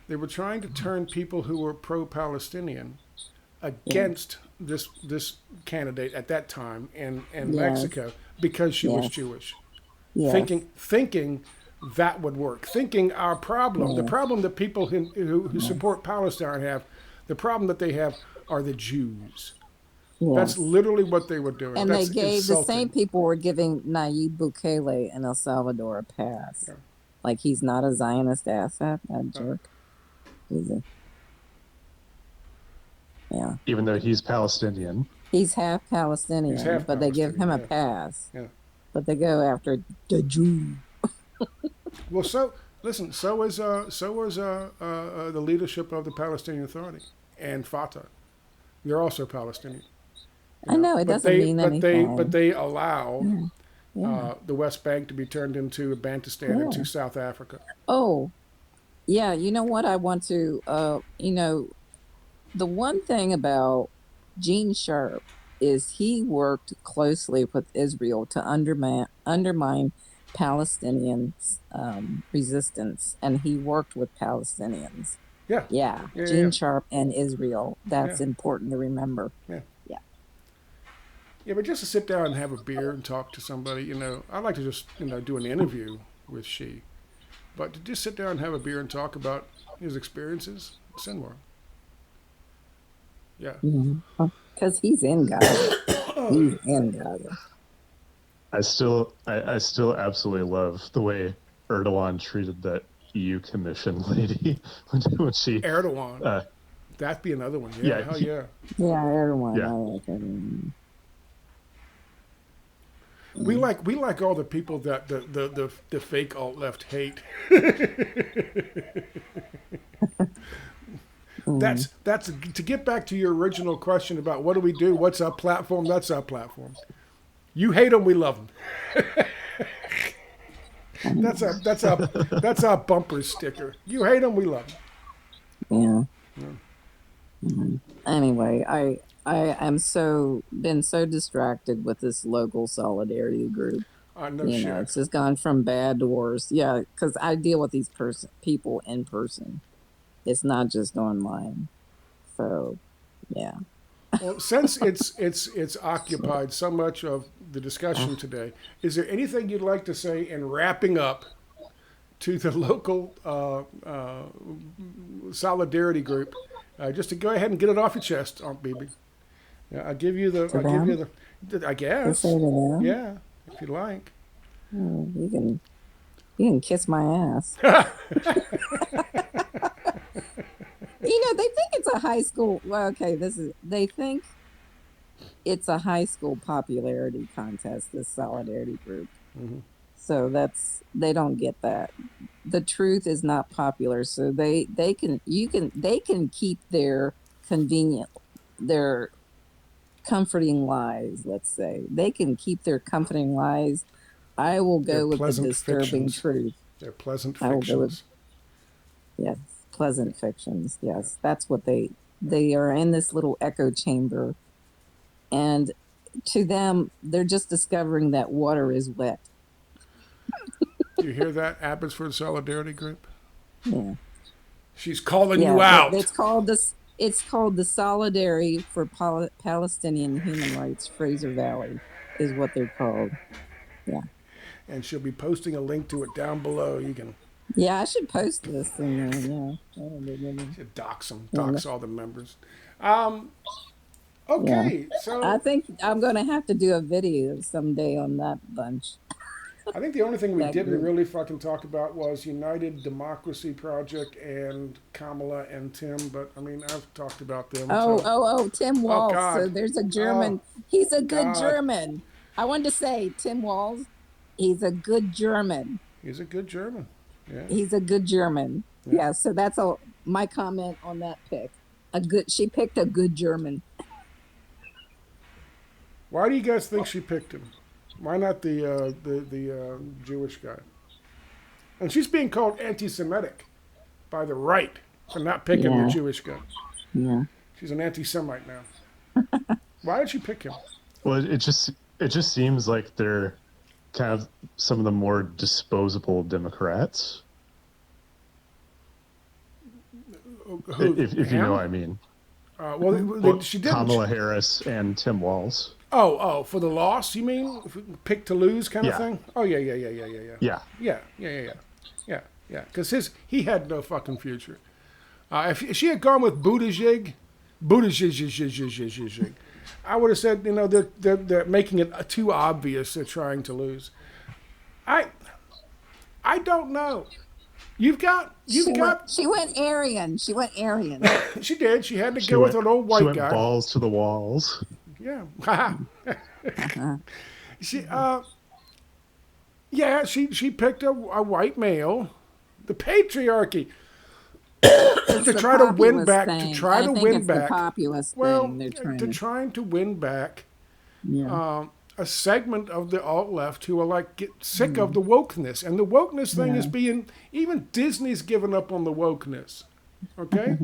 they were trying to turn people who were pro-Palestinian against this candidate at that time in Yes. Mexico because she was Yes. Jewish. Yes. Thinking that would work. Thinking our problem, the Yeah. problem that people who support Palestine have, the problem that they have are the Jews. That's Yes. literally what they were doing. And That's they gave the same insulting. people were giving Nayib Bukele in El Salvador a pass. Yeah. Like he's not a Zionist asset, that jerk. He's a, yeah. Even though he's Palestinian. He's half Palestinian, He's half but they give him a Palestinian, pass. Yeah. But they go after the Jew. Well, so listen. So is the leadership of the Palestinian Authority and Fatah. They're also Palestinian. I know it doesn't mean anything. But they allow Yeah. the West Bank to be turned into a Bantustan Yeah. into South Africa. Oh, yeah. You know what? I want to. The one thing about Gene Sharp is he worked closely with Israel to undermine Palestinian resistance, and he worked with Palestinians. Yeah. Yeah, Yeah, Gene yeah. Sharp and Israel. That's Yeah. important to remember. Yeah, but just to sit down and have a beer and talk to somebody, I'd like to just, do an interview with she. But to just sit down and have a beer and talk about his experiences, Sinwar. Yeah. Because he's in Gaza. He's in Gaza. I still absolutely love the way Erdogan treated that EU Commission lady when she Erdogan. That'd be another one. Yeah, yeah, hell yeah. Yeah, everyone. Yeah. I like everyone. We like all the people that the fake alt left hate. That's to get back to your original question about what do we do? What's our platform? That's our platform. You hate them, we love them. that's our bumper sticker. You hate them, we love them. Yeah. Anyway, I am been so distracted with this local solidarity group. No shit. It's just gone from bad to worse. Yeah, because I deal with these people in person. It's not just online. So, yeah. Well, since it's occupied so much of the discussion today, is there anything you'd like to say in wrapping up to the local solidarity group? Just to go ahead and get it off your chest, AuntBB. Yeah, I give you the. I guess. To say to them? Yeah, if you like. You can kiss my ass. They think it's a high school. Well, okay, they think it's a high school popularity contest. This solidarity group. Mm-hmm. So they don't get that. The truth is not popular. So they can keep their comforting lies. Let's say they can keep their comforting lies. I will go Their with the pleasant disturbing fictions. truth. They're pleasant I will go with, fictions. yes, pleasant fictions. Yes, that's what they are in this little echo chamber, and to them, they're just discovering that water is wet. You hear that, Abbotsford Solidarity Group? Yeah, She's calling you yeah. out. It's called this. It's called the Solidarity for Palestinian Human Rights Fraser Valley, is what they're called. Yeah, And she'll be posting a link to it down below. You can yeah. I should post this in there. Yeah, that'll be good. dox them, Yeah, dox all the members. Um, yeah. okay, I so think I'm gonna have to do a video someday on that bunch, I think the only thing we that didn't group. really fucking talk about was United Democracy Project and Kamala and Tim, but I mean, I've talked about them, Oh, so. oh, oh, Tim Oh, Walz. So God. there's a Oh, German. He's a good God. German. I wanted to say Tim Walz. He's a good German. He's a good German. Yeah, He's a good German. yeah. Yeah. So that's all my comment on that pick. A good. She picked a good German. Why do you guys think she picked him? Why not the Jewish guy? And she's being called anti-Semitic by the right for not picking the Yeah. Jewish guy. Yeah. She's an anti-Semite now. Why did she pick him? Well, it just seems like they're kind of some of the more disposable Democrats, Who? if you know Him? what I mean. Well, she didn't. Kamala Harris and Tim Walz. Oh, for the loss, you mean? Pick to lose kind of Yeah. thing? Oh, yeah. Yeah. Yeah. Because he had no fucking future. If she had gone with Buttigieg, I would have said, they're making it too obvious they're trying to lose. I don't know. You've got. She went Aryan. She went Aryan. She did. She had to She go went, with an old she white went guy. balls to the walls. Yeah. Uh-huh. she. Yeah. She picked a white male. The patriarchy. It's To the try to win populist back. thing. To try I to think win it's back. the populist Well, thing. They're trying to to. trying to win back Yeah. a segment of the alt left who are like get sick of the wokeness, and the wokeness thing is Yeah. being even Disney's given up on the wokeness. Okay,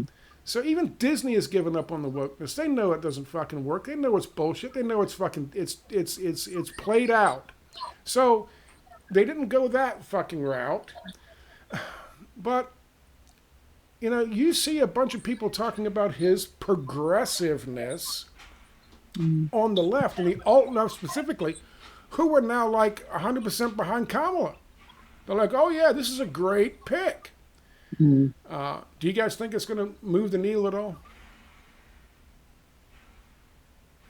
so even Disney has given up on the wokeness. They know it doesn't fucking work. They know it's bullshit. They know it's fucking it's played out. So they didn't go that fucking route, but. You see a bunch of people talking about his progressiveness on the left, and the alt left specifically, who are now like 100% behind Kamala. They're like, oh yeah, this is a great pick. Mm. Do you guys think it's going to move the needle at all?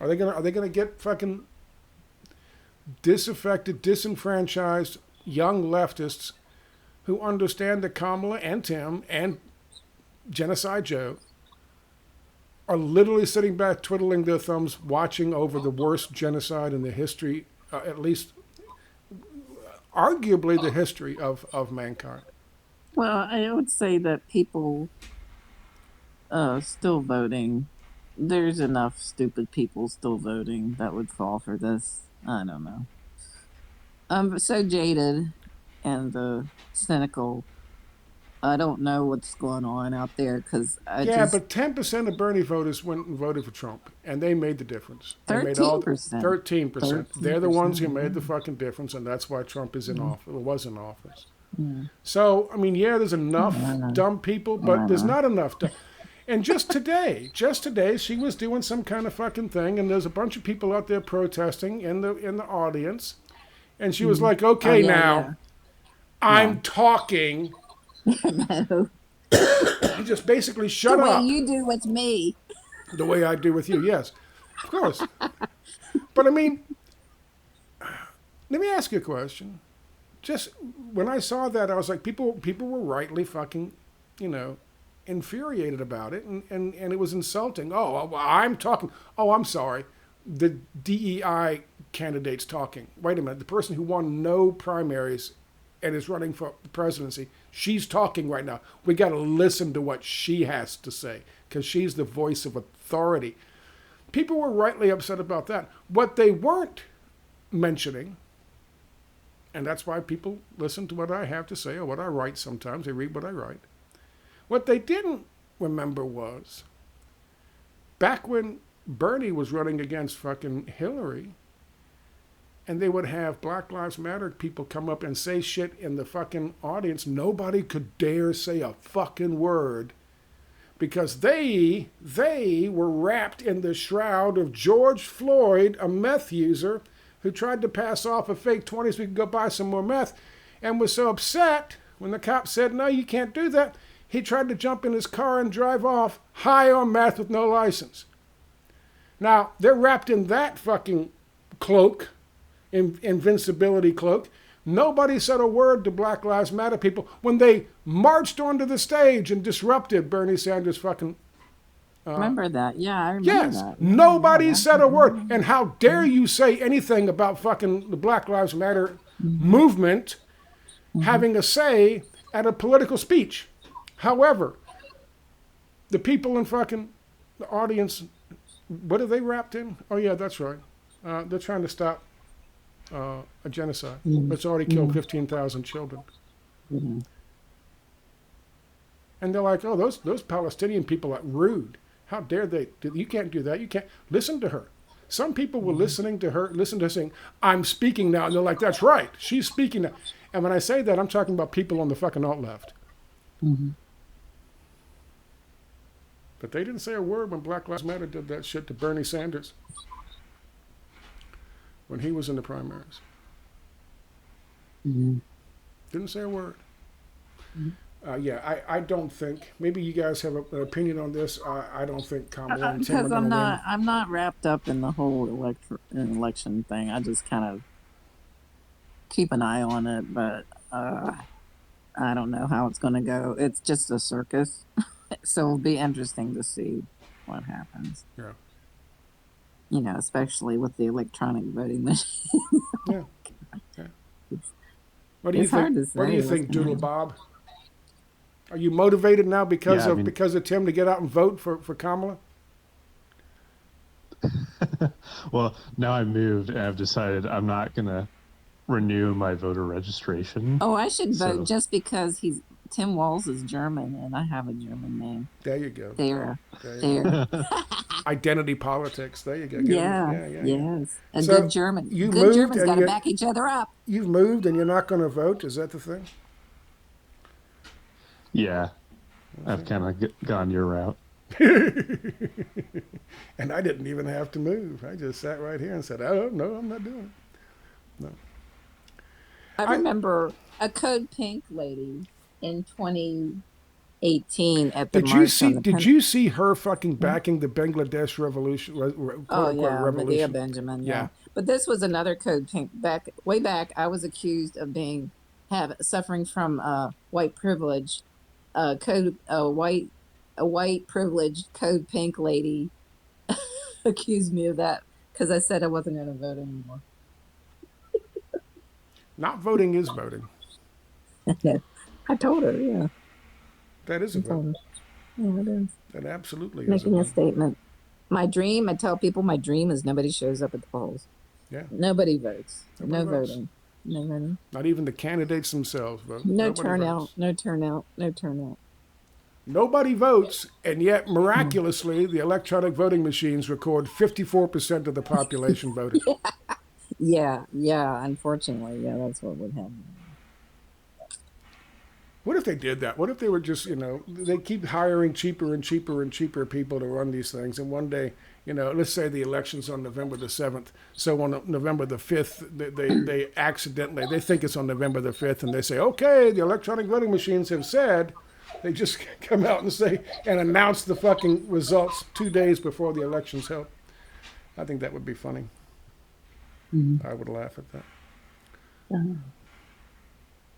Are they gonna get fucking disaffected, disenfranchised young leftists who understand that Kamala and Tim and Genocide Joe are literally sitting back, twiddling their thumbs, watching over the worst genocide in the history, at least arguably the history of mankind? Well, I would say that people still voting. There's enough stupid people still voting that would fall for this. I don't know. I'm so jaded and cynical. I don't know what's going on out there because Yeah, but 10% of Bernie voters went and voted for Trump, and they made the difference. They made all 13%. 13%. They're the ones who 13%, made the fucking difference, and that's why Trump is in office. Or was in office. yeah. So I mean, yeah, there's enough dumb people, but there's not enough. And just today, she was doing some kind of fucking thing, and there's a bunch of people out there protesting in the audience, and she was like, "Okay, yeah, now, I'm talking." No. Just basically The shut way up. you do with me. The way I do with you, yes, of course. But I mean, let me ask you a question. Just when I saw that, I was like, people were rightly fucking, infuriated about it, and it was insulting. Oh, I'm talking. Oh, I'm sorry. The DEI candidate's talking. Wait a minute. The person who won no primaries and is running for the presidency, she's talking right now. We got to listen to what she has to say because she's the voice of authority. People were rightly upset about that. What they weren't mentioning, And that's why people listen to what I have to say or what I write sometimes. They read what I write. What they didn't remember was back when Bernie was running against fucking Hillary, and they would have Black Lives Matter people come up and say shit in the fucking audience. Nobody could dare say a fucking word because they were wrapped in the shroud of George Floyd, a meth user who tried to pass off a fake 20 so we could go buy some more meth, and was so upset when the cop said, no, you can't do that. He tried to jump in his car and drive off high on meth with no license. Now, they're wrapped in that fucking cloak, invincibility cloak. Nobody said a word to Black Lives Matter people when they marched onto the stage and disrupted Bernie Sanders' fucking... remember that? Yeah, I remember yes, that. nobody said a word. And how dare you say anything about fucking the Black Lives Matter movement having a say at a political speech. However, the people in fucking the audience, what are they wrapped in? Oh, yeah, that's right. They're trying to stop a genocide that's already killed 15,000 children. And they're like, oh, those Palestinian people are rude. How dare they? You can't do that. You can't. Listen to her. Some people were listening to her saying, I'm speaking now. And they're like, that's right. She's speaking now. And when I say that, I'm talking about people on the fucking alt-left. But they didn't say a word when Black Lives Matter did that shit to Bernie Sanders when he was in the primaries. Didn't say a word. I don't think. Maybe you guys have an opinion on this. I don't think Kamala and Tim are Because going to win. I'm not wrapped up in the whole election thing. I just kind of keep an eye on it, but I don't know how it's going to go. It's just a circus, so it'll be interesting to see what happens. Yeah. You know, especially with the electronic voting machine. Yeah. What do you It's think? hard to What do you say think, what's gonna Doodle Bob? Are you motivated now because Yeah, because of Tim to get out and vote for Kamala? Well, now I moved and I've decided I'm not going to renew my voter registration. Oh, I should So- vote just because Tim Walz is German and I have a German name. There you go. There. There you go. There. Identity politics. There you go. Yeah. Yeah. Yes. A So, good German. you Good moved Germans and got to you- back each other up. You've moved and you're not going to vote. Is that the thing? Yeah, I've kind of gone your route. And I didn't even have to move. I just sat right here and said, "Oh no, I'm not doing it." I remember a Code Pink lady in 2018 at the Did march you see? on the Did you see her fucking backing the Bangladesh revolution? Quote Oh unquote yeah, Medea revolution. Benjamin. Yeah. Yeah. But this was another Code Pink. Way back, I was accused of suffering from white privilege. A white privileged Code Pink lady accused me of that because I said I wasn't going to vote anymore. Not voting is voting. I told her, yeah. That is a I told vote. her. Yeah, it is. That absolutely is a Making a vote. statement. My dream, I tell people my dream is nobody shows up at the polls. Yeah. Nobody votes. Nobody No votes. voting. No voting. Not even the candidates themselves vote. No Nobody turnout. votes. No turnout. No turnout. Nobody votes, and yet miraculously, the electronic voting machines record 54% of the population voting. Yeah. Unfortunately, yeah, that's what would happen. What if they did that? What if they were just, they keep hiring cheaper and cheaper and cheaper people to run these things, and one day, let's say the election's on November the 7th, so on November the 5th, they accidentally, they think it's on November the 5th, and they say, okay, the electronic voting machines have said, they just come out and announce the fucking results 2 days before the election's held. I think that would be funny. I would laugh at that.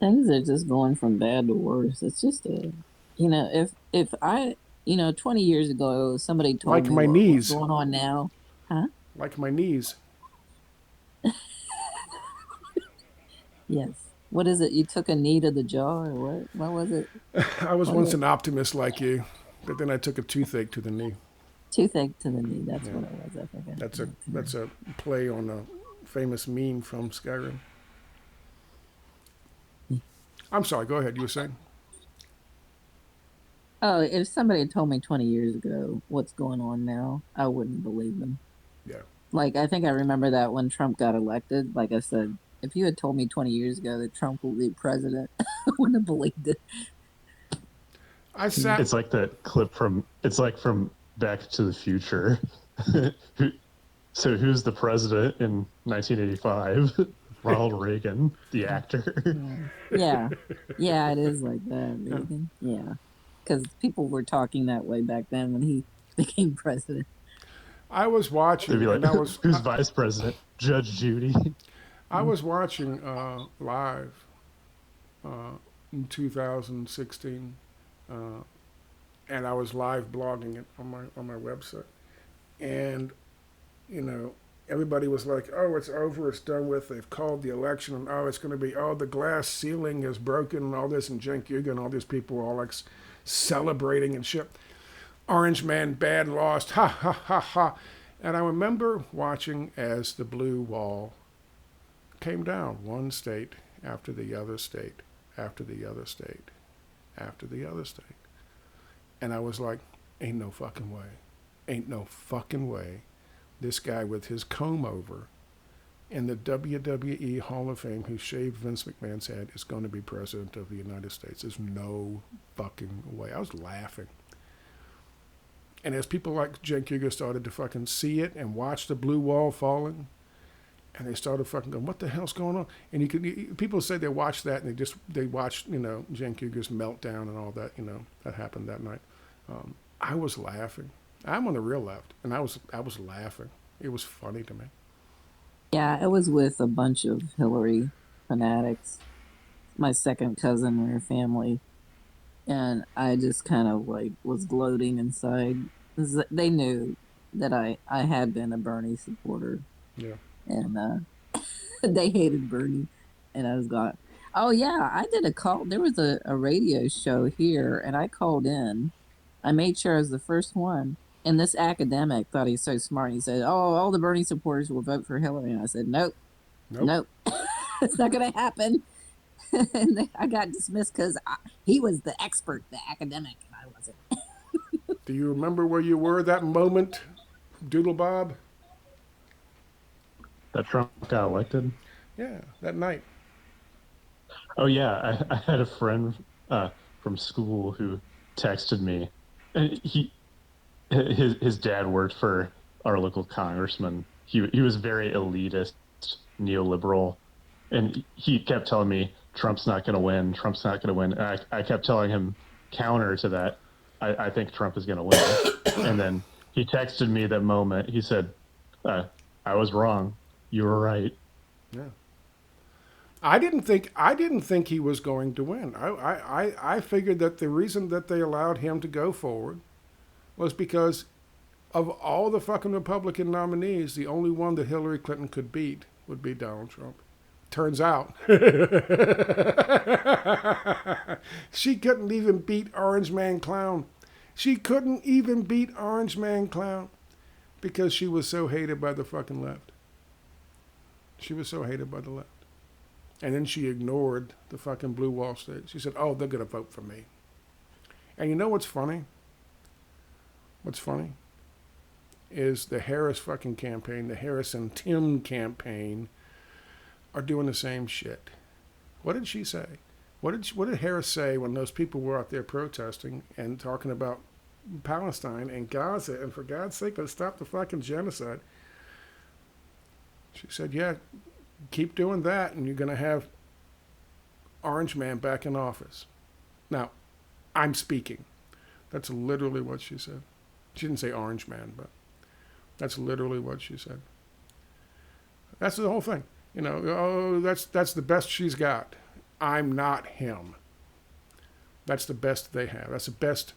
Things are just going from bad to worse. It's just if I 20 years ago somebody told Like me my knees. what's going on now, Like my knees. yes. What is it? You took a knee to the jaw or what? What was it? I was once an optimist like you, but then I took a toothache to the knee. Toothache to the knee. That's what it was. I think. That's a play on a famous meme from Skyrim. I'm sorry. Go ahead. You were saying? Oh, if somebody had told me 20 years ago what's going on now, I wouldn't believe them. Yeah. Like, I think I remember that when Trump got elected. Like I said, if you had told me 20 years ago that Trump will be president, I wouldn't have believed it. I sat. It's like that clip from it's like from Back to the Future. Who- so who's the president in 1985? Ronald Reagan, the actor. Yeah. Yeah. Yeah, it is like that, Yeah. Reagan. Yeah. Because people were talking that way back then when he became president. I was They'd be watching, like, and I was "Who's vice president? Judge Judy." I was watching live in 2016, uh, and I was live blogging it on my website, and you know. Everybody was like, "Oh, it's over. It's done with. They've called the election, and oh, it's going to be. Oh, the glass ceiling is broken, and all this." And Cenk Uygur and all these people were all like celebrating and shit. Orange man, bad, lost. Ha ha ha ha. And I remember watching as the blue wall came down, one state after the other state, after the other state, after the other state. And I was like, ain't no fucking way. Ain't no fucking way. This guy with his comb over in the WWE Hall of Fame who shaved Vince McMahon's head is going to be president of the United States. There's no fucking way. I was laughing. And as people like Cenk Uygur started to fucking see it and watch the blue wall falling, and they started fucking going, "What the hell's going on?" And people say they watched that and they watched Cenk Uygur's meltdown and all that that happened that night. I was laughing. I'm on the real left, and I was laughing. It was funny to me. Yeah, it was with a bunch of Hillary fanatics. My second cousin, we were family, and I just kind of like was gloating inside. 'Cause they knew that I had been a Bernie supporter, Yeah. and they hated Bernie, and I was going, "Oh yeah, I did a call. There was a radio show here, and I called in. I made sure I was the first one." And this academic thought he's so smart. He said, "Oh, all the Bernie supporters will vote for Hillary." And I said, "Nope, Nope. nope, it's not going to happen." And I got dismissed because he was the expert, the academic, and I wasn't. Do you remember where you were that moment, DoodleBob? That Trump got elected. Yeah, that night. Oh yeah, I had a friend from school who texted me, and his dad worked for our local congressman. He was very elitist, neoliberal, and he kept telling me Trump's not going to win. Trump's not going to win. And I kept telling him counter to that. I think Trump is going to win. And then he texted me that moment. He said, "I was wrong. You were right." Yeah. I didn't think he was going to win. I figured that the reason that they allowed him to go forward was because of all the fucking Republican nominees, the only one that Hillary Clinton could beat would be Donald Trump. Turns out she couldn't even beat Orange Man Clown. She couldn't even beat Orange Man Clown because she was so hated by the fucking left. She was so hated by the left. And then she ignored the fucking Blue Wall State. She said, "Oh, they're going to vote for me." And you know what's funny? What's funny is the Harris fucking campaign, the Harris and Tim campaign, are doing the same shit. What did she say? What did Harris say when those people were out there protesting and talking about Palestine and Gaza and for God's sake, let's stop the fucking genocide? She said, "Yeah, keep doing that and you're going to have Orange Man back in office." Now, I'm speaking. That's literally what she said. She didn't say Orange Man, but that's literally what she said. That's the whole thing. Oh, that's the best she's got. I'm not him. That's the best they have. That's the best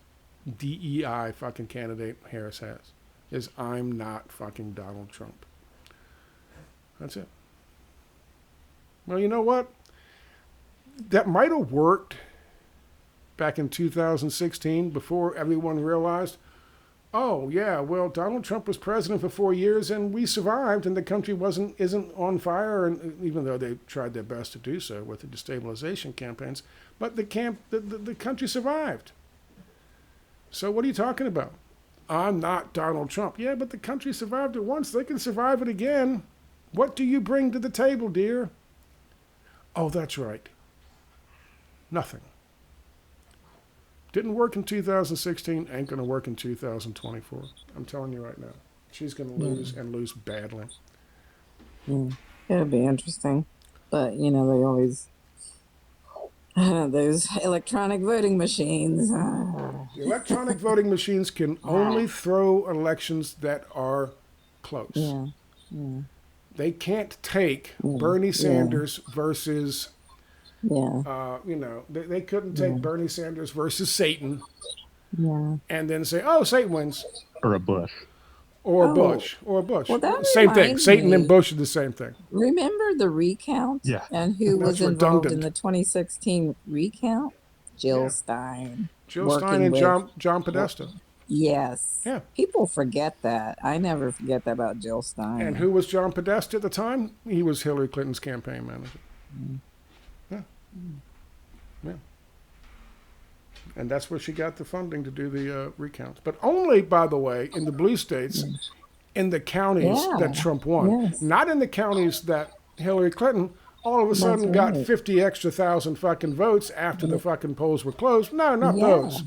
DEI fucking candidate Harris has. Is I'm not fucking Donald Trump. That's it. Well, you know what? That might have worked back in 2016 before everyone realized, Oh yeah, well Donald Trump was president for 4 years and we survived and the country isn't on fire, and even though they tried their best to do so with the destabilization campaigns, but the country survived. So what are you talking about? I'm not Donald Trump. Yeah, but the country survived it once. They can survive it again. What do you bring to the table, dear? Oh, that's right. Nothing. Didn't work in 2016, ain't going to work in 2024. I'm telling you right now. She's going to lose and lose badly. It'll be interesting. But, they always, those electronic voting machines. The electronic voting machines can only throw elections that are close. Yeah. They can't take Bernie Sanders versus, they couldn't take Bernie Sanders versus Satan and then say, oh, Satan wins. Or a Bush. Or Bush. Or Bush. Well, that same thing. reminds Satan me. and Bush are the same thing. Remember the recount? Yeah. And who That's was involved in redundant. the 2016 recount? Jill Yeah. Stein. Jill Stein working and with- John Podesta. Yes. Yeah. People forget that. I never forget that about Jill Stein. And who was John Podesta at the time? He was Hillary Clinton's campaign manager. Yeah. And that's where she got the funding to do the recounts. But only, by the way, in the blue states, in the counties that Trump won. Yes. Not in the counties that Hillary Clinton all of a sudden got right. 50 extra thousand fucking votes after the fucking polls were closed. No, not those.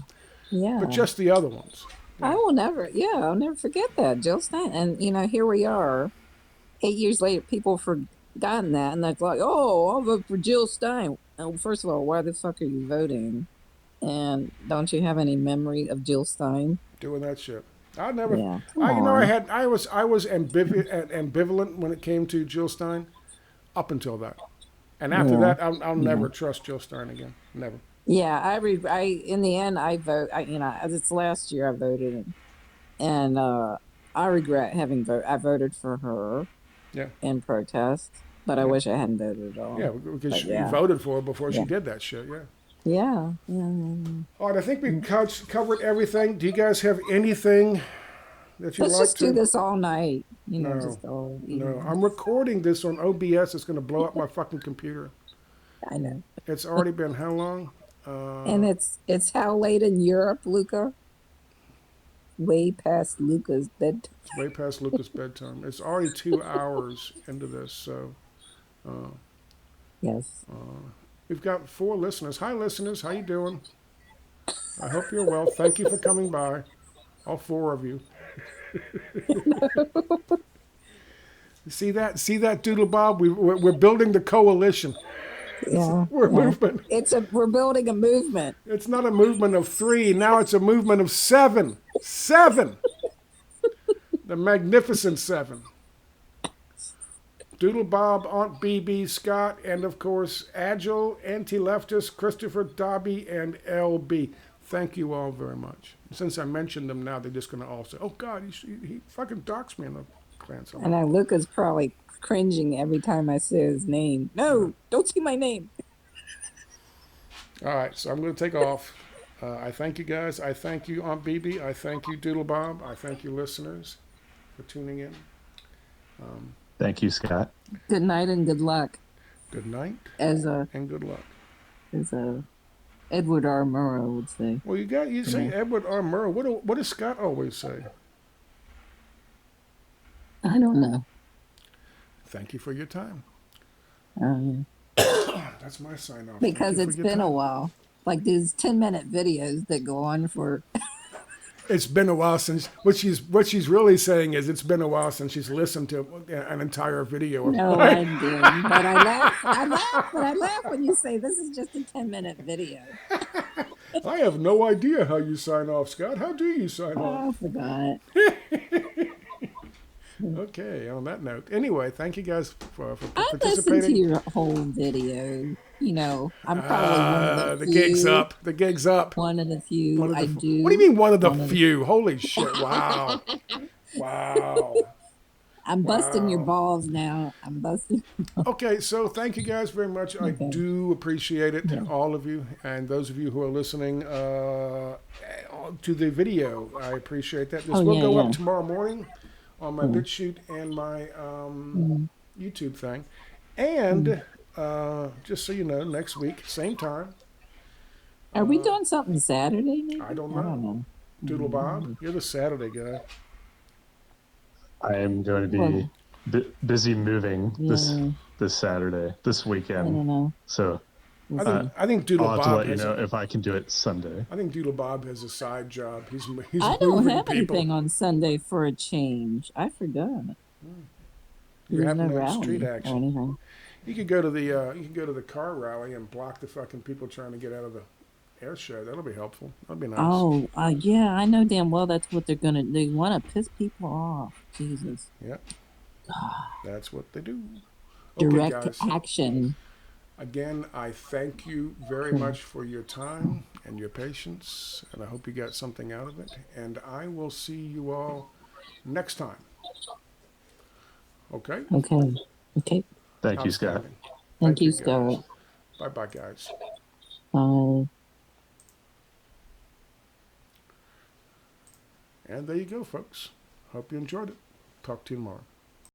Yeah. But just the other ones. I'll never forget that. Jill Stein. And, here we are, 8 years later, people have forgotten that. And that's like, oh, I'll vote for Jill Stein. Oh, first of all, why the fuck are you voting? And don't you have any memory of Jill Stein? Doing that shit. I never. Yeah, I was ambivalent when it came to Jill Stein, up until that, and after that, I'll never trust Jill Stein again. Never. Yeah, I in the end I vote. It's last year I voted, and I regret having voted. I voted for her. Yeah. In protest, but I wish I hadn't voted at all. Yeah, because But you voted for her before she did that shit. Yeah. Yeah. All right, I think we covered everything. Do you guys have anything that you'd Let's like just to? do this all night. No, just all No, I'm recording this on OBS. It's going to blow up my fucking computer. I know. It's already been how long? And it's how late in Europe, Luca? Way past Luca's bedtime. It's way past Lucas' bedtime. It's already 2 hours into this, so Yes. we've got 4 listeners. Hi, listeners. How you doing? I hope you're well. Thank you for coming by, all 4 of you. See that, DoodleBob? We're building the coalition. Yeah. We're a movement. We're building a movement. It's not a movement of 3. Now it's a movement of 7. 7. The magnificent 7. DoodleBob, AuntBB, Scott, and of course, Agile, Anti-Leftist, Christopher, Dobby, and LB. Thank you all very much. Since I mentioned them now, they're just going to all say, oh, God, he fucking doxed me in the clan. And now Luca's probably cringing every time I say his name. No, don't say my name. All right, so I'm going to take off. I thank you guys. I thank you, AuntBB. I thank you, DoodleBob. I thank you, listeners, for tuning in. Thank you, Scott. Good night and good luck. Good night And good luck. as Edward R. Murrow would say. Well, you say Edward R. Murrow. What does Scott always say? I don't know. Thank you for your time. That's my sign off. Because it's been a while. Like these 10-minute videos that go on for. It's been a while since. What she's really saying is it's been a while since she's listened to an entire video. No, I didn't. But I laugh when you say this is just a 10-minute video. I have no idea how you sign off, Scott. How do you sign off? I forgot. Okay, on that note. Anyway, thank you guys for I listened to participating. your whole video. I'm probably one of the few. The gig's up. One of the few. I do. What do you mean one of the few? Holy shit, wow. Wow. I'm busting your Wow. balls now. I'm busting. Okay, so thank you guys very much. I Okay. do appreciate it, Yeah. all of you, and those of you who are listening to the video. I appreciate that. Oh This will yeah, go up yeah. tomorrow morning on my Mm, BitChute and my mm, YouTube thing. mm. And just so you know, next week, same time. Are we Uh, doing something Saturday? I Maybe don't I know. don't know. Doodle Bob, Mm. you're the Saturday guy. I am going to be Well, busy moving yeah. this Saturday, this I weekend. don't know. So We'll I think uh, see. I think Doodle I'll have to Bob let you has know a if I can do it Sunday. I think Doodle Bob has a side job. I He's don't moving have people. anything on Sunday for a change. I forgot. You There's happen no to have street rally or action. anything. You can go to the car rally and block the fucking people trying to get out of the air show. That'll be helpful. That'll be nice. Oh, yeah, I know damn well that's what they're gonna. They want to piss people off. Jesus. Yeah, that's what they do. Okay, Direct guys. action. Again, I thank you very Hmm. much for your time and your patience, and I hope you got something out of it. And I will see you all next time. Okay? Okay. Okay. Thank you, Scott. Outstanding. Thank Thank you, you, guys. Scott. Bye bye, guys. Bye. And there you go, folks. Hope you enjoyed it. Talk to you tomorrow.